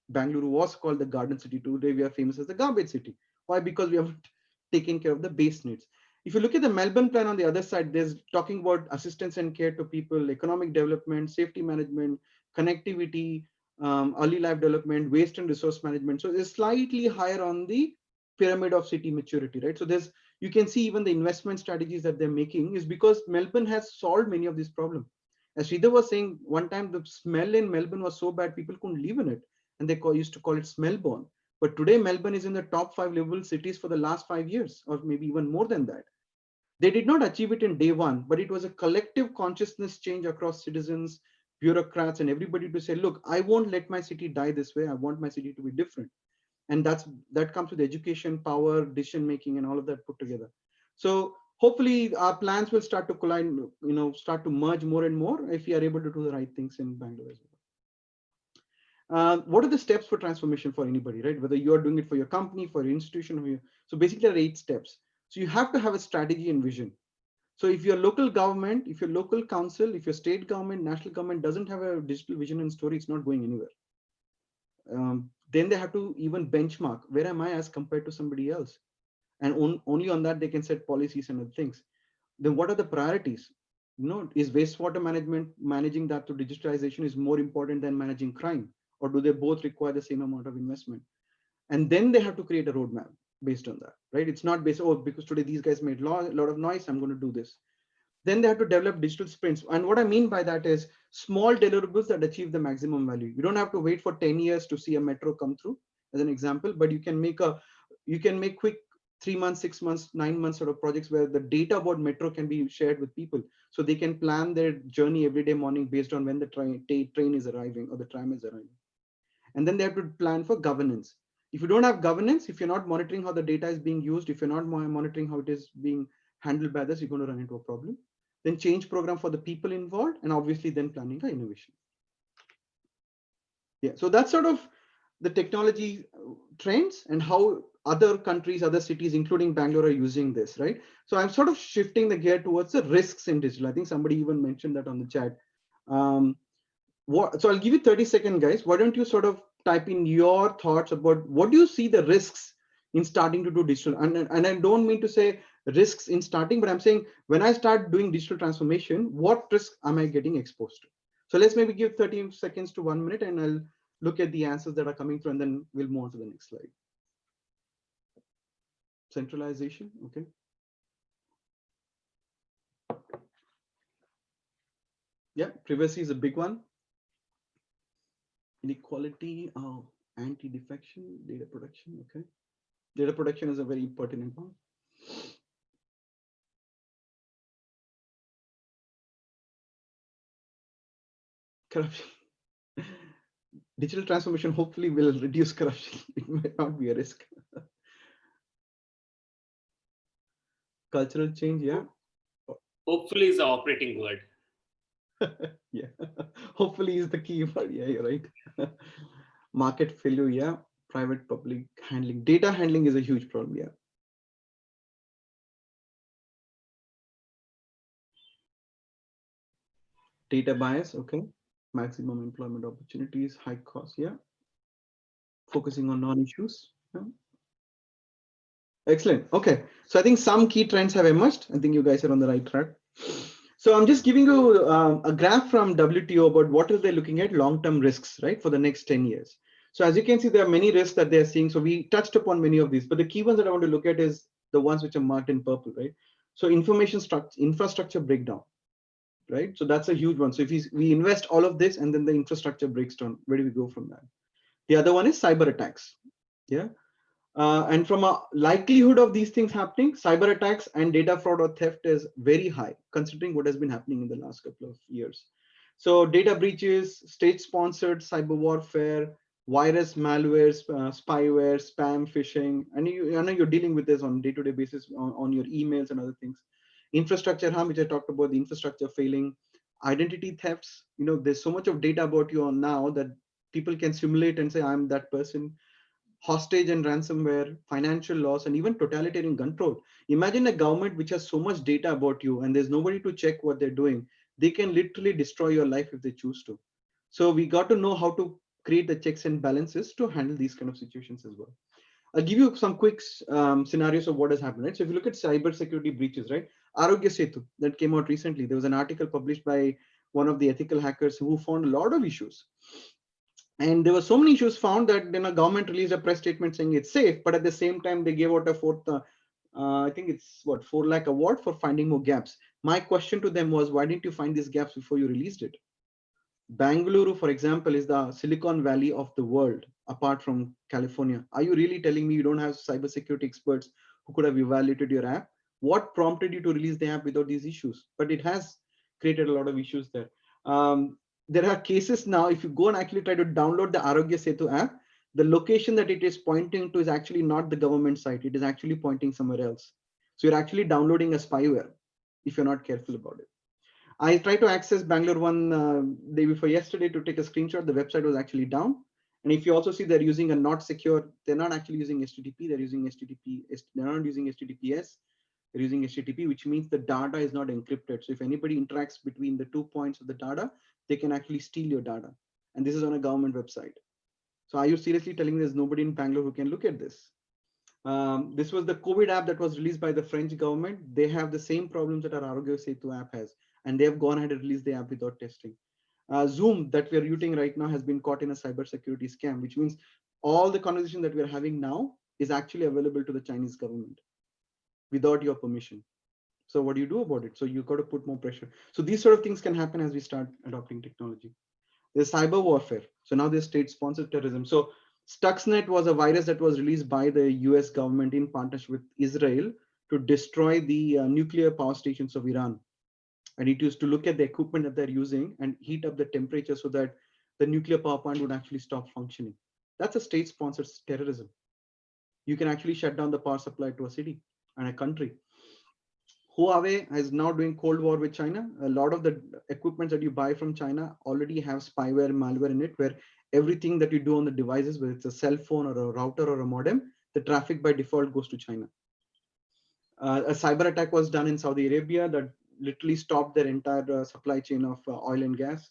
Bangalore was called the garden city. Today we are famous as the garbage city. Why? Because we haven't taken care of the base needs. If you look at the Melbourne plan on the other side, there's talking about assistance and care to people, economic development, safety management, connectivity, early life development, waste and resource management. So it's slightly higher on the pyramid of city maturity, right? So you can see even the investment strategies that they're making is because Melbourne has solved many of these problems. As Sridhar was saying, one time the smell in Melbourne was so bad, people couldn't live in it. And they used to call it smellborne. But today, Melbourne is in the top 5 livable cities for the last 5 years, or maybe even more than that. They did not achieve it in day one, but it was a collective consciousness change across citizens, bureaucrats, and everybody to say, look, I won't let my city die this way. I want my city to be different. And that comes with education, power, decision making, and all of that put together. So hopefully our plans will start to collide, start to merge more and more if we are able to do the right things in Bangalore as well. What are the steps for transformation for anybody, right? Whether you're doing it for your company, for your institution, so basically there are 8 steps. So you have to have a strategy and vision. So if your local government, if your local council, if your state government, national government doesn't have a digital vision and story, it's not going anywhere. Then they have to even benchmark, where am I as compared to somebody else? And only on that they can set policies and other things. Then what are the priorities? Is wastewater management, managing that through digitalization is more important than managing crime? Or do they both require the same amount of investment? And then they have to create a roadmap based on that, right? It's not based, oh, because today these guys made a lot of noise, I'm going to do this. Then they have to develop digital sprints. And what I mean by that is small deliverables that achieve the maximum value. You don't have to wait for 10 years to see a metro come through as an example, but you can make quick 3 months, 6 months, 9 months sort of projects where the data about metro can be shared with people. So they can plan their journey every day morning based on when the train is arriving or the tram is arriving. And then they have to plan for governance. If you don't have governance, if you're not monitoring how the data is being used, if you're not monitoring how it is being handled by others, you're going to run into a problem. Then change program for the people involved, and obviously then planning for innovation. Yeah, so that's sort of the technology trends and how other countries, other cities, including Bangalore, are using this, right? So I'm sort of shifting the gear towards the risks in digital. I think somebody even mentioned that on the chat. So I'll give you 30 seconds, guys. Why don't you sort of type in your thoughts about what do you see the risks in starting to do digital? And I don't mean to say risks in starting, but I'm saying when I start doing digital transformation, what risk am I getting exposed to? So let's maybe give 30 seconds to 1 minute and I'll look at the answers that are coming through and then we'll move on to the next slide. Centralization, okay. Yeah, privacy is a big one. Inequality, anti-defection, data protection, okay. Data protection is a very pertinent one. Corruption. Digital transformation hopefully will reduce corruption. It might not be a risk. Cultural change, yeah. Hopefully is the operating word. Yeah, hopefully is the key word. Yeah, you're right. Market failure, yeah. Private public handling. Data handling is a huge problem, yeah. Data bias, okay. Maximum employment opportunities, high cost, yeah. Focusing on non-issues. Yeah. Excellent. Okay, so I think some key trends have emerged. I think you guys are on the right track. So I'm just giving you a graph from WTO about what are they looking at long-term risks, right, for the next 10 years. So as you can see, there are many risks that they're seeing. So we touched upon many of these, but the key ones that I want to look at is the ones which are marked in purple, right? So infrastructure breakdown, right? So that's a huge one. So if we invest all of this and then the infrastructure breaks down, where do we go from that? The other one is cyber attacks. Yeah. And from a likelihood of these things happening, cyber attacks and data fraud or theft is very high, considering what has been happening in the last couple of years. So data breaches, state-sponsored cyber warfare, virus, malware, spyware, spam, phishing, and I know you're dealing with this on day-to-day basis on your emails and other things. Infrastructure harm, which I talked about, the infrastructure failing, identity thefts. There's so much of data about you on now that people can simulate and say, I'm that person. Hostage and ransomware, financial loss, and even totalitarian control. Imagine a government which has so much data about you and there's nobody to check what they're doing. They can literally destroy your life if they choose to. So we got to know how to create the checks and balances to handle these kind of situations as well. I'll give you some quick scenarios of what has happened. Right? So if you look at cyber security breaches, right? Arogya Setu that came out recently. There was an article published by one of the ethical hackers who found a lot of issues. And there were so many issues found that government released a press statement saying it's safe, but at the same time they gave out a fourth, I think it's 4 lakh award for finding more gaps. My question to them was, why didn't you find these gaps before you released it? Bengaluru, for example, is the Silicon Valley of the world, apart from California. Are you really telling me you don't have cybersecurity experts who could have evaluated your app? What prompted you to release the app without these issues? But it has created a lot of issues there. There are cases now, if you go and actually try to download the Arogya Setu app, the location that it is pointing to is actually not the government site. It is actually pointing somewhere else. So you're actually downloading a spyware if you're not careful about it. I tried to access Bangalore one day before yesterday to take a screenshot. The website was actually down. And if you also see they're using a not secure, they're not actually using HTTP, they're using HTTP, they're not using HTTPS, they're using HTTP, which means the data is not encrypted. So if anybody interacts between the 2 points of the data, they can actually steal your data. And this is on a government website. So are you seriously telling me there's nobody in Bangalore who can look at this? This was the COVID app that was released by the French government. They have the same problems that our Arogya Setu app has, and they have gone ahead and released the app without testing. Zoom that we're using right now has been caught in a cybersecurity scam, which means all the conversation that we're having now is actually available to the Chinese government without your permission. So what do you do about it? So you've got to put more pressure. So these sort of things can happen as we start adopting technology. There's cyber warfare. So now there's state-sponsored terrorism. So Stuxnet was a virus that was released by the US government in partnership with Israel to destroy the nuclear power stations of Iran. And it used to look at the equipment that they're using and heat up the temperature so that the nuclear power plant would actually stop functioning. That's a state-sponsored terrorism. You can actually shut down the power supply to a city and a country. Huawei is now doing Cold War with China. A lot of the equipment that you buy from China already have spyware, malware in it, where everything that you do on the devices, whether it's a cell phone or a router or a modem, the traffic by default goes to China. A cyber attack was done in Saudi Arabia that literally stopped their entire supply chain of oil and gas.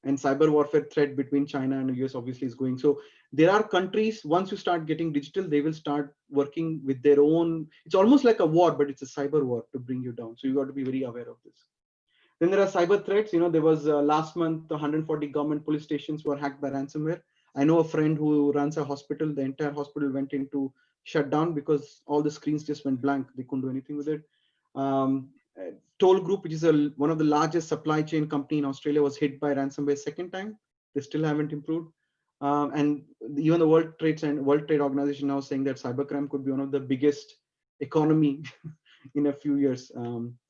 And cyber warfare threat between China and the US obviously is going. So there are countries, once you start getting digital, they will start working with their own. It's almost like a war, but it's a cyber war to bring you down. So you got to be very aware of this. Then there are cyber threats. You know, there was last month, 140 government police stations were hacked by ransomware. I know a friend who runs a hospital. The entire hospital went into shutdown because all the screens just went blank. They couldn't do anything with it. Toll Group, which is one of the largest supply chain company in Australia, was hit by ransomware second time. They still haven't improved. And even the World Trade Organization now saying that cybercrime could be one of the biggest economy in a few years,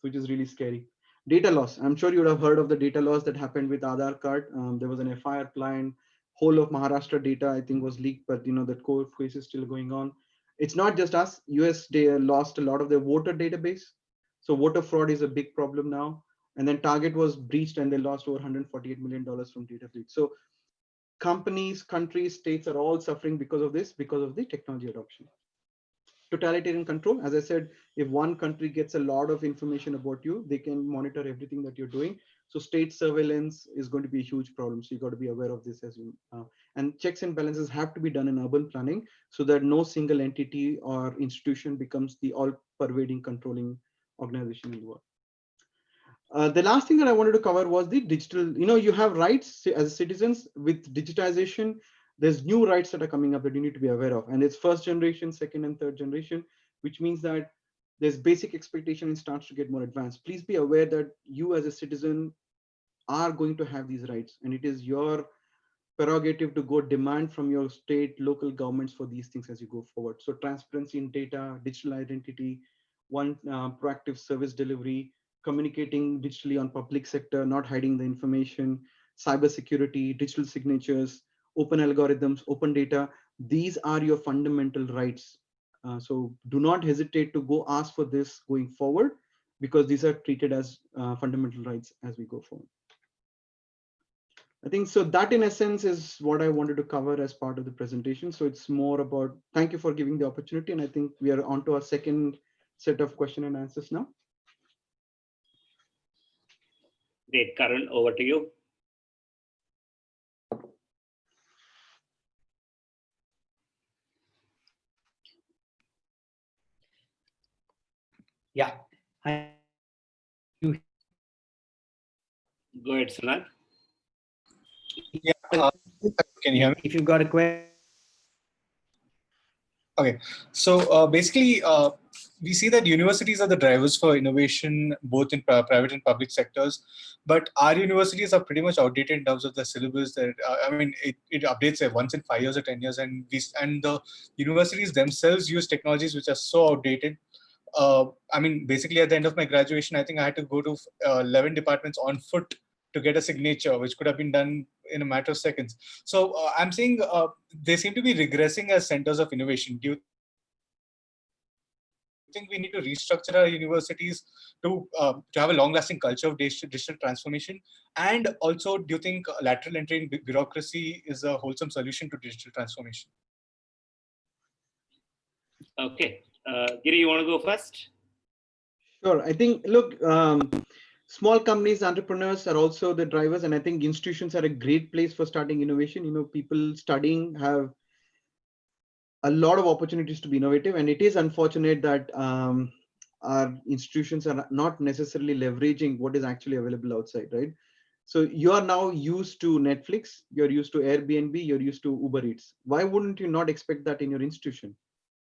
which is really scary. Data loss. I'm sure you would have heard of the data loss that happened with Aadhaar card. There was an FIR plan. Whole of Maharashtra data, I think, was leaked, but you know that court case is still going on. It's not just us. US lost a lot of their voter database. So voter fraud is a big problem now. And then Target was breached and they lost over $148 million from data breach. So companies, countries, states are all suffering because of this, because of the technology adoption. Totalitarian control. As I said, if one country gets a lot of information about you, they can monitor everything that you're doing. So state surveillance is going to be a huge problem. So you got to be aware of this as you, and checks and balances have to be done in urban planning so that no single entity or institution becomes the all pervading controlling organization in the world. The last thing that I wanted to cover was the digital, you know, you have rights as citizens. With digitization, there's new rights that are coming up that you need to be aware of. And it's first generation, second and third generation, which means that there's basic expectation and starts to get more advanced. Please be aware that you as a citizen are going to have these rights, and it is your prerogative to go demand from your state, local governments for these things as you go forward. So transparency in data, digital identity, proactive service delivery, communicating digitally on public sector, not hiding the information, cybersecurity, digital signatures, open algorithms, open data. These are your fundamental rights. So do not hesitate to go ask for this going forward, because these are treated as fundamental rights as we go forward. I think so that in essence is what I wanted to cover as part of the presentation. So it's more about, thank you for giving the opportunity. And I think we are on to our second set of question and answers now. Great, Karan, over to you. Yeah. Go ahead, Sunal. Yeah, can you hear me? If you've got a question. Okay, so basically, we see that universities are the drivers for innovation, both in private and public sectors. But our universities are pretty much outdated in terms of the syllabus. That I mean, it updates once in 5 years or 10 years, and the universities themselves use technologies which are so outdated. I mean, basically, at the end of my graduation, I think I had to go to 11 departments on foot to get a signature, which could have been done in a matter of seconds. So I'm saying they seem to be regressing as centers of innovation. Do you think think we need to restructure our universities to have a long-lasting culture of digital transformation? And also, do you think lateral entry in bureaucracy is a wholesome solution to digital transformation? Okay. Giri, you want to go first? Sure. I think, look, small companies, entrepreneurs are also the drivers. And I think institutions are a great place for starting innovation. People studying have a lot of opportunities to be innovative. And it is unfortunate that our institutions are not necessarily leveraging what is actually available outside, right? So you are now used to Netflix, you're used to Airbnb, you're used to Uber Eats. Why wouldn't you not expect that in your institution?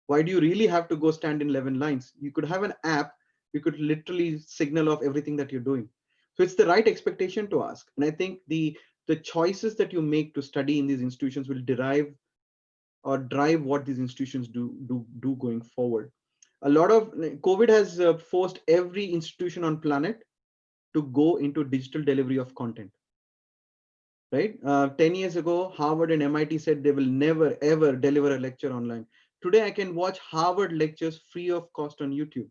Why do you really have to go stand in 11 lines? You could have an app, you could literally signal off everything that you're doing. So it's the right expectation to ask. And I think the choices that you make to study in these institutions will derive or drive what these institutions do going forward. A lot of COVID has forced every institution on planet to go into digital delivery of content. Right? 10 years ago, Harvard and MIT said they will never, ever deliver a lecture online. Today, I can watch Harvard lectures free of cost on YouTube.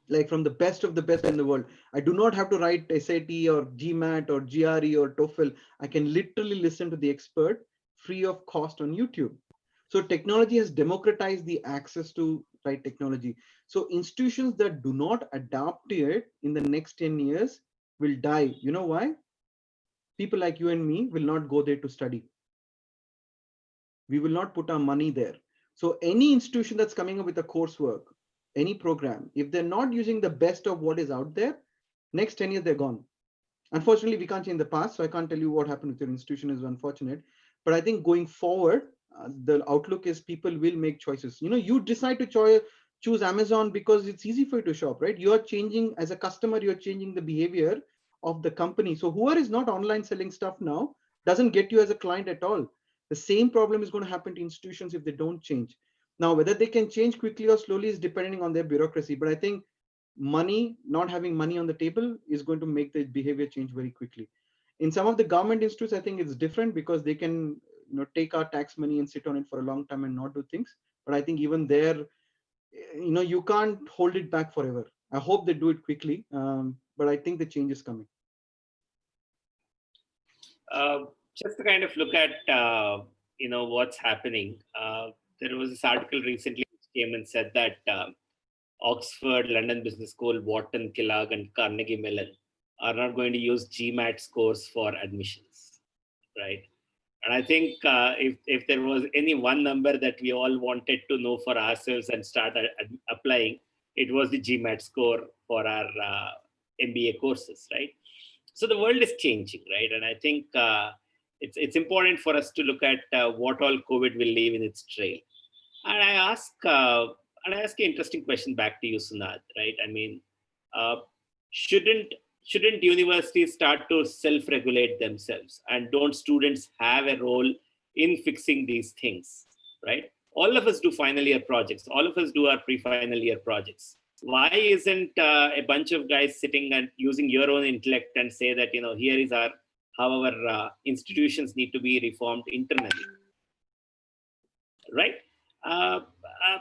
Like from the best of the best in the world. I do not have to write SAT or GMAT or GRE or TOEFL. I can literally listen to the expert free of cost on YouTube. So technology has democratized the access to right technology. So institutions that do not adapt to it in the next 10 years will die. You know why? People like you and me will not go there to study. We will not put our money there. So any institution that's coming up with a coursework, any program, if they're not using the best of what is out there, next 10 years, they're gone. Unfortunately, we can't change the past. So I can't tell you what happened with your institution is unfortunate. But I think going forward, the outlook is people will make choices. You decide to choose Amazon because it's easy for you to shop, right? You're changing as a customer, you're changing the behavior of the company. So whoever is not online selling stuff now doesn't get you as a client at all. The same problem is going to happen to institutions if they don't change. Now, whether they can change quickly or slowly is depending on their bureaucracy. But I think not having money on the table is going to make the behavior change very quickly. In some of the government institutes, I think it's different because they can take our tax money and sit on it for a long time and not do things. But I think even there, you can't hold it back forever. I hope they do it quickly, but I think the change is coming. Just to kind of look at what's happening. There was this article recently which came and said that Oxford, London Business School, Wharton, Kellogg, and Carnegie Mellon are not going to use GMAT scores for admissions, right? And I think if there was any one number that we all wanted to know for ourselves and start applying, it was the GMAT score for our MBA courses, right? So the world is changing, right? And I think it's important for us to look at what all COVID will leave in its trail. And I ask an interesting question back to you, Sunad, right? I mean, shouldn't universities start to self-regulate themselves, and don't students have a role in fixing these things, right? All of us do final year projects. All of us do our pre-final year projects. Why isn't a bunch of guys sitting and using your own intellect and say that, here is how our institutions need to be reformed internally, right?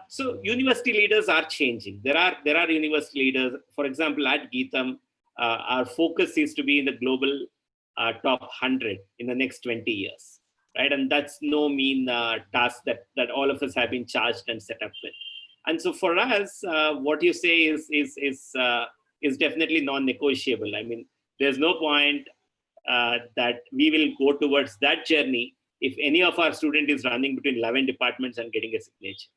So university leaders are changing. There are university leaders. For example, at Geetham, our focus is to be in the global top 100 in the next 20 years, right? And that's no mean task that all of us have been charged and set up with. And so for us, what you say is definitely non-negotiable. I mean, there's no point that we will go towards that journey if any of our student is running between 11 departments and getting a signature,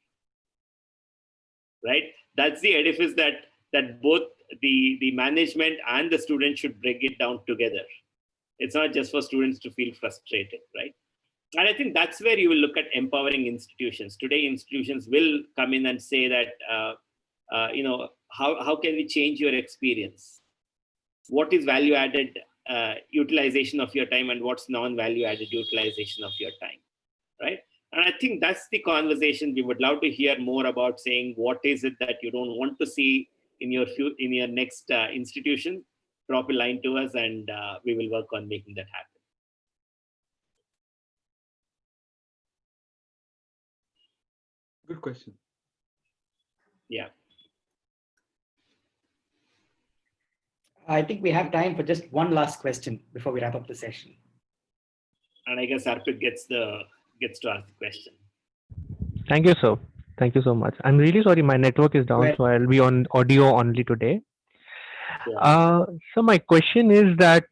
right? That's the edifice that both the management and the student should bring it down together. It's not just for students to feel frustrated, right? And I think that's where you will look at empowering institutions. Today, institutions will come in and say that, how can we change your experience? What is value-added utilization of your time, and what's non-value-added utilization of your time, right? And I think that's the conversation we would love to hear more about, saying what is it that you don't want to see in your next institution. Drop a line to us, and we will work on making that happen. Good question. Yeah. I think we have time for just one last question before we wrap up the session. And I guess Arpit gets to ask the question. Thank you, sir. Thank you so much. I'm really sorry, my network is down, Well- so I'll be on audio only today. Yeah. So my question is that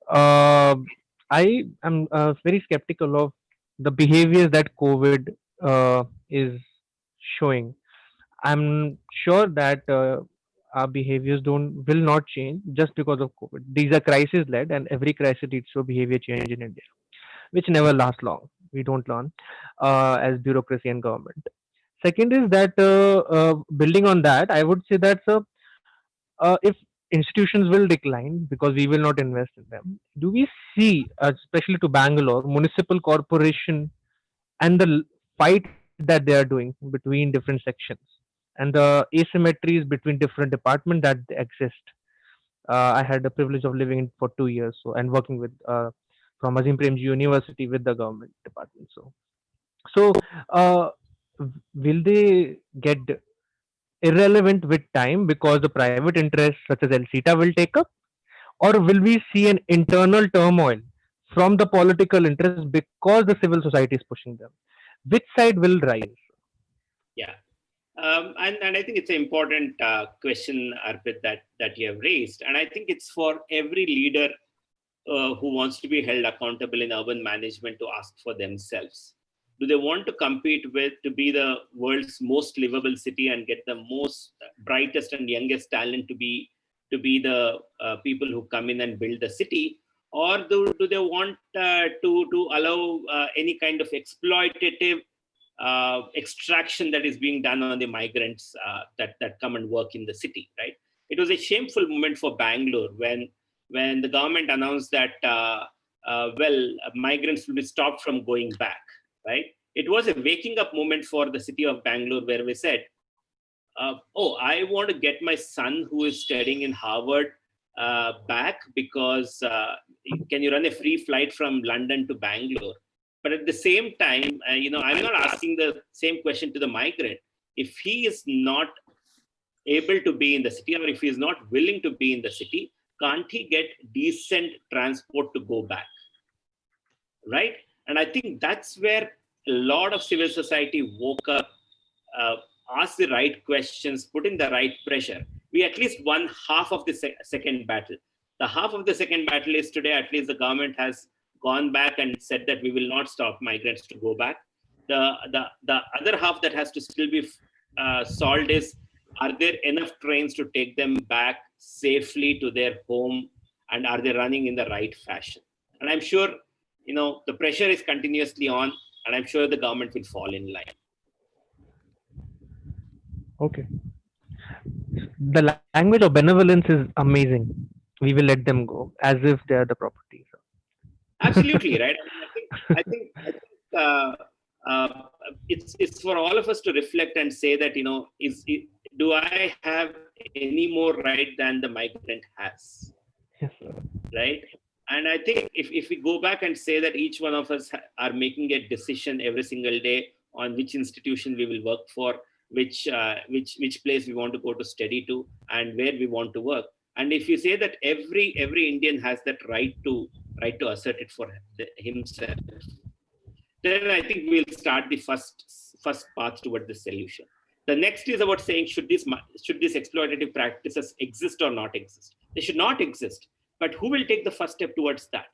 I am very skeptical of the behaviors that COVID is showing. I'm sure that our behaviors will not change just because of COVID. These are crisis led, and every crisis leads to a behavior change in India, which never lasts long. We don't learn as bureaucracy and government. Second is that building on that, I would say that if institutions will decline because we will not invest in them, do we see, especially to Bangalore, municipal corporation and the fight that they are doing between different sections and the asymmetries between different departments that exist? I had the privilege of living in for 2 years, and working with from Azim Premji University with the government department. So will they get irrelevant with time because the private interests such as El will take up, or will we see an internal turmoil from the political interests because the civil society is pushing them? Which side will rise? Yeah. And I think it's an important question, Arpit, that you have raised. And I think it's for every leader who wants to be held accountable in urban management to ask for themselves. Do they want to compete to be the world's most livable city and get the most brightest and youngest talent to be the people who come in and build the city? Or do they want to allow any kind of exploitative extraction that is being done on the migrants that come and work in the city, right? It was a shameful moment for Bangalore when the government announced that migrants will be stopped from going back, right? It was a waking up moment for the city of Bangalore, where we said, I want to get my son who is studying in Harvard back, because can you run a free flight from London to Bangalore? But at the same time, I'm not asking the same question to the migrant. If he is not able to be in the city, or if he is not willing to be in the city, can't he get decent transport to go back, right? And I think that's where a lot of civil society woke up, asked the right questions, put in the right pressure. We at least won half of the second battle. The half of the second battle is today, at least the government has gone back and said that we will not stop migrants to go back. The other half that has to still be solved is, are there enough trains to take them back safely to their home, and are they running in the right fashion? And I'm sure, the pressure is continuously on, and I'm sure the government will fall in line. Okay. The language of benevolence is amazing. We will let them go as if they are the property. Absolutely, right? I think it's for all of us to reflect and say that, do I have any more right than the migrant has? Yes, sir. Right? And I think if we go back and say that each one of us are making a decision every single day on which institution we will work for, which place we want to go to study to, and where we want to work. And if you say that every Indian has that right to assert it for himself, then I think we'll start the first path toward the solution. The next is about saying, should these exploitative practices exist or not exist? They should not exist. But who will take the first step towards that?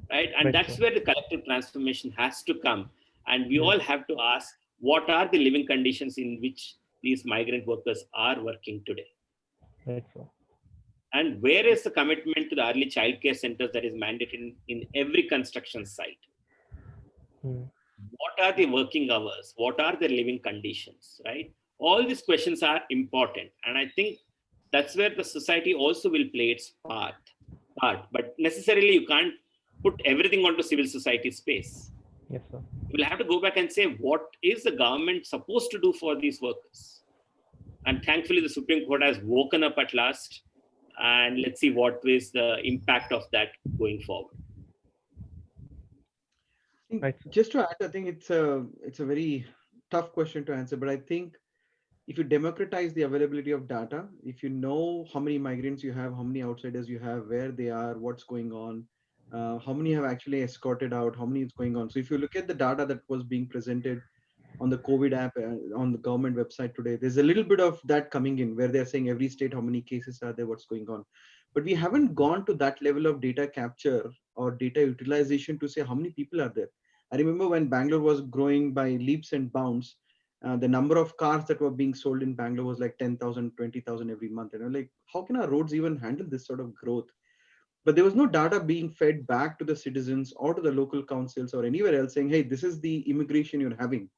Right? And that's where the collective transformation has to come. And we all have to ask, what are the living conditions in which these migrant workers are working today? Right, sir. And where is the commitment to the early childcare centers that is mandated in every construction site? What are the working hours? What are the living conditions, right? All these questions are important. And I think that's where the society also will play its part. But necessarily you can't put everything onto civil society space. Yes, sir. You will have to go back and say, what is the government supposed to do for these workers? And thankfully, the Supreme Court has woken up at last. And let's see what is the impact of that going forward. Just to add, I think it's a very tough question to answer, but I think if you democratize the availability of data, if you know how many migrants you have, how many outsiders you have, where they are, what's going on, how many have actually escorted out, how many is going on. So if you look at the data that was being presented on the COVID app on the government website today, there's a little bit of that coming in where they're saying every state, how many cases are there, what's going on. But we haven't gone to that level of data capture or data utilization to say how many people are there. I remember when Bangalore was growing by leaps and bounds, the number of cars that were being sold in Bangalore was like 10,000, 20,000 every month. And I'm like, how can our roads even handle this sort of growth? But there was no data being fed back to the citizens or to the local councils or anywhere else saying, hey, this is the immigration you're having,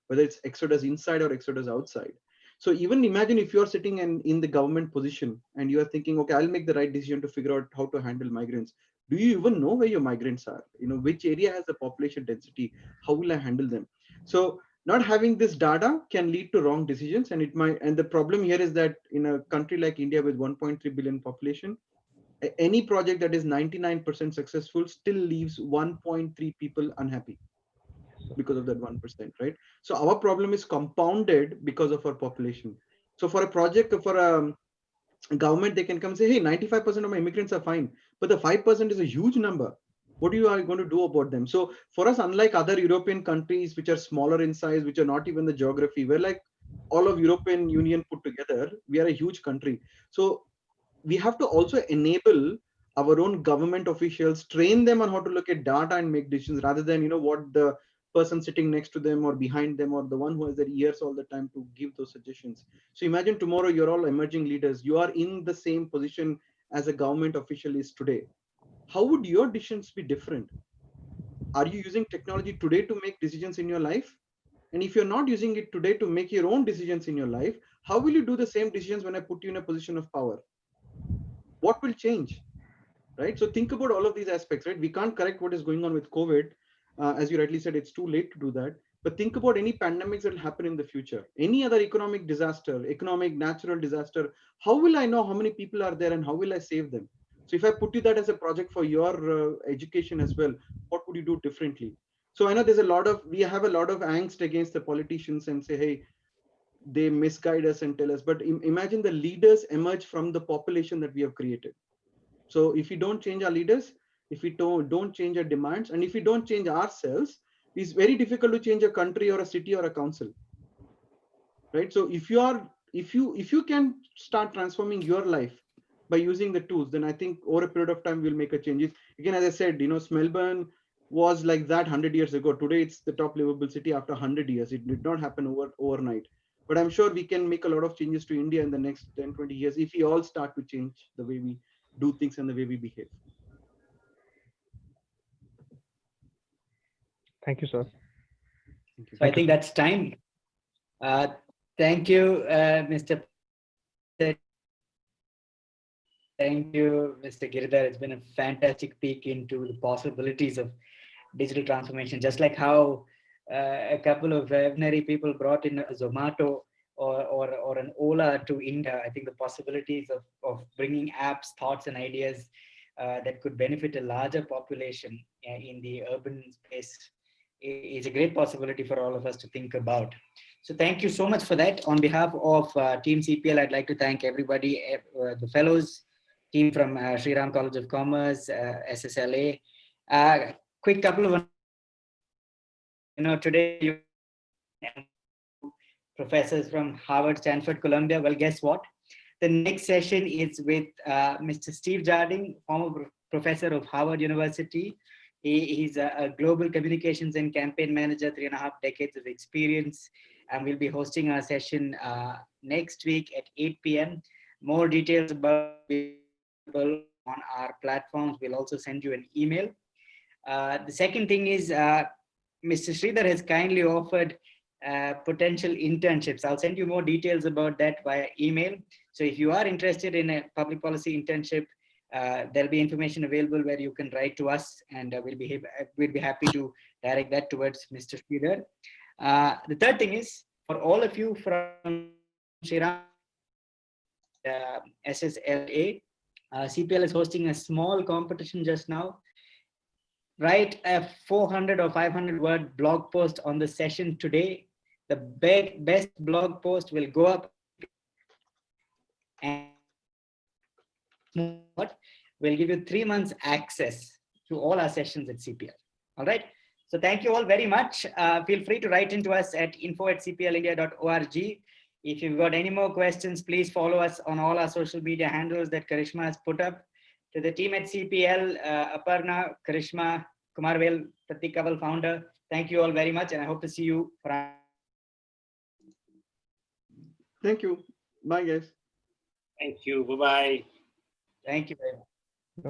whether it's exodus inside or exodus outside. So even imagine if you're sitting in the government position and you are thinking, okay, I'll make the right decision to figure out how to handle migrants. Do you even know where your migrants are? Which area has the population density? How will I handle them? So not having this data can lead to wrong decisions, and it might. And the problem here is that in a country like India with 1.3 billion population, any project that is 99% successful still leaves 1.3 people unhappy because of that 1%, right? So our problem is compounded because of our population. So for a project, for a government, they can come and say, hey, 95% of my immigrants are fine, but the 5% is a huge number. What are you going to do about them? So for us, unlike other European countries, which are smaller in size, which are not even the geography, we're like all of European Union put together, we are a huge country. So we have to also enable our own government officials, train them on how to look at data and make decisions rather than what the person sitting next to them or behind them or the one who has their ears all the time to give those suggestions. So imagine tomorrow you're all emerging leaders, you are in the same position as a government official is today. How would your decisions be different? Are you using technology today to make decisions in your life? And if you're not using it today to make your own decisions in your life, how will you do the same decisions when I put you in a position of power? What will change? Right? So think about all of these aspects, right? We can't correct what is going on with COVID. As you rightly said, it's too late to do that. But think about any pandemics that will happen in the future, any other economic disaster, economic, natural disaster. How will I know how many people are there and how will I save them? So if I put you that as a project for your education as well, what would you do differently? So I know we have a lot of angst against the politicians and say, hey, they misguide us and tell us. But imagine the leaders emerge from the population that we have created. So if we don't change our leaders, if we don't change our demands, and if we don't change ourselves, it's very difficult to change a country or a city or a council, right? So if you can start transforming your life by using the tools, then I think over a period of time we'll make a change. Again, as I said, Melbourne was like that 100 years ago. Today it's the top livable city after 100 years. It did not happen overnight. But I'm sure we can make a lot of changes to India in the next 10, 20 years if we all start to change the way we do things and the way we behave. Thank you, sir. Thank you. So I think that's time. Thank you, Mr. Thank you, Mr. Giridhar. It's been a fantastic peek into the possibilities of digital transformation, just like how a couple of ordinary people brought in a Zomato or an Ola to India. I think the possibilities of bringing apps, thoughts, and ideas that could benefit a larger population in the urban space is a great possibility for all of us to think about. So thank you so much for that. On behalf of Team CPL, I'd like to thank everybody, the fellows, team from Sri Ram College of Commerce, SSLA. Quick couple of, today you professors from Harvard, Stanford, Columbia. Well, guess what? The next session is with Mr. Steve Jarding, former professor of Harvard University. He's a global communications and campaign manager, 3.5 decades of experience, and we'll be hosting our session next week at 8 p.m. More details about on our platforms. We'll also send you an email. The second thing is Mr. Sridhar has kindly offered potential internships. I'll send you more details about that via email. So if you are interested in a public policy internship, there'll be information available where you can write to us, and we'll be happy to direct that towards Mr. Sridhar. The third thing is, for all of you from Shriram SSLA, CPL is hosting a small competition just now. Write a 400 or 500 word blog post on the session today The best blog post will go up, and we'll give you 3 months access to all our sessions at CPL. All right. So thank you all very much. Feel free to write into us at info@cplindia.org. If you've got any more questions, please follow us on all our social media handles that Karishma has put up. To the team at CPL, Aparna, Karishma, Kumarvel, Pratik Kaval, founder, thank you all very much, and I hope to see you for our... Thank you. Bye, guys. Thank you. Bye-bye. Thank you very much.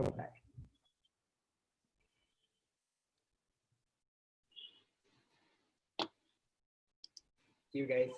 Bye-bye. See you guys.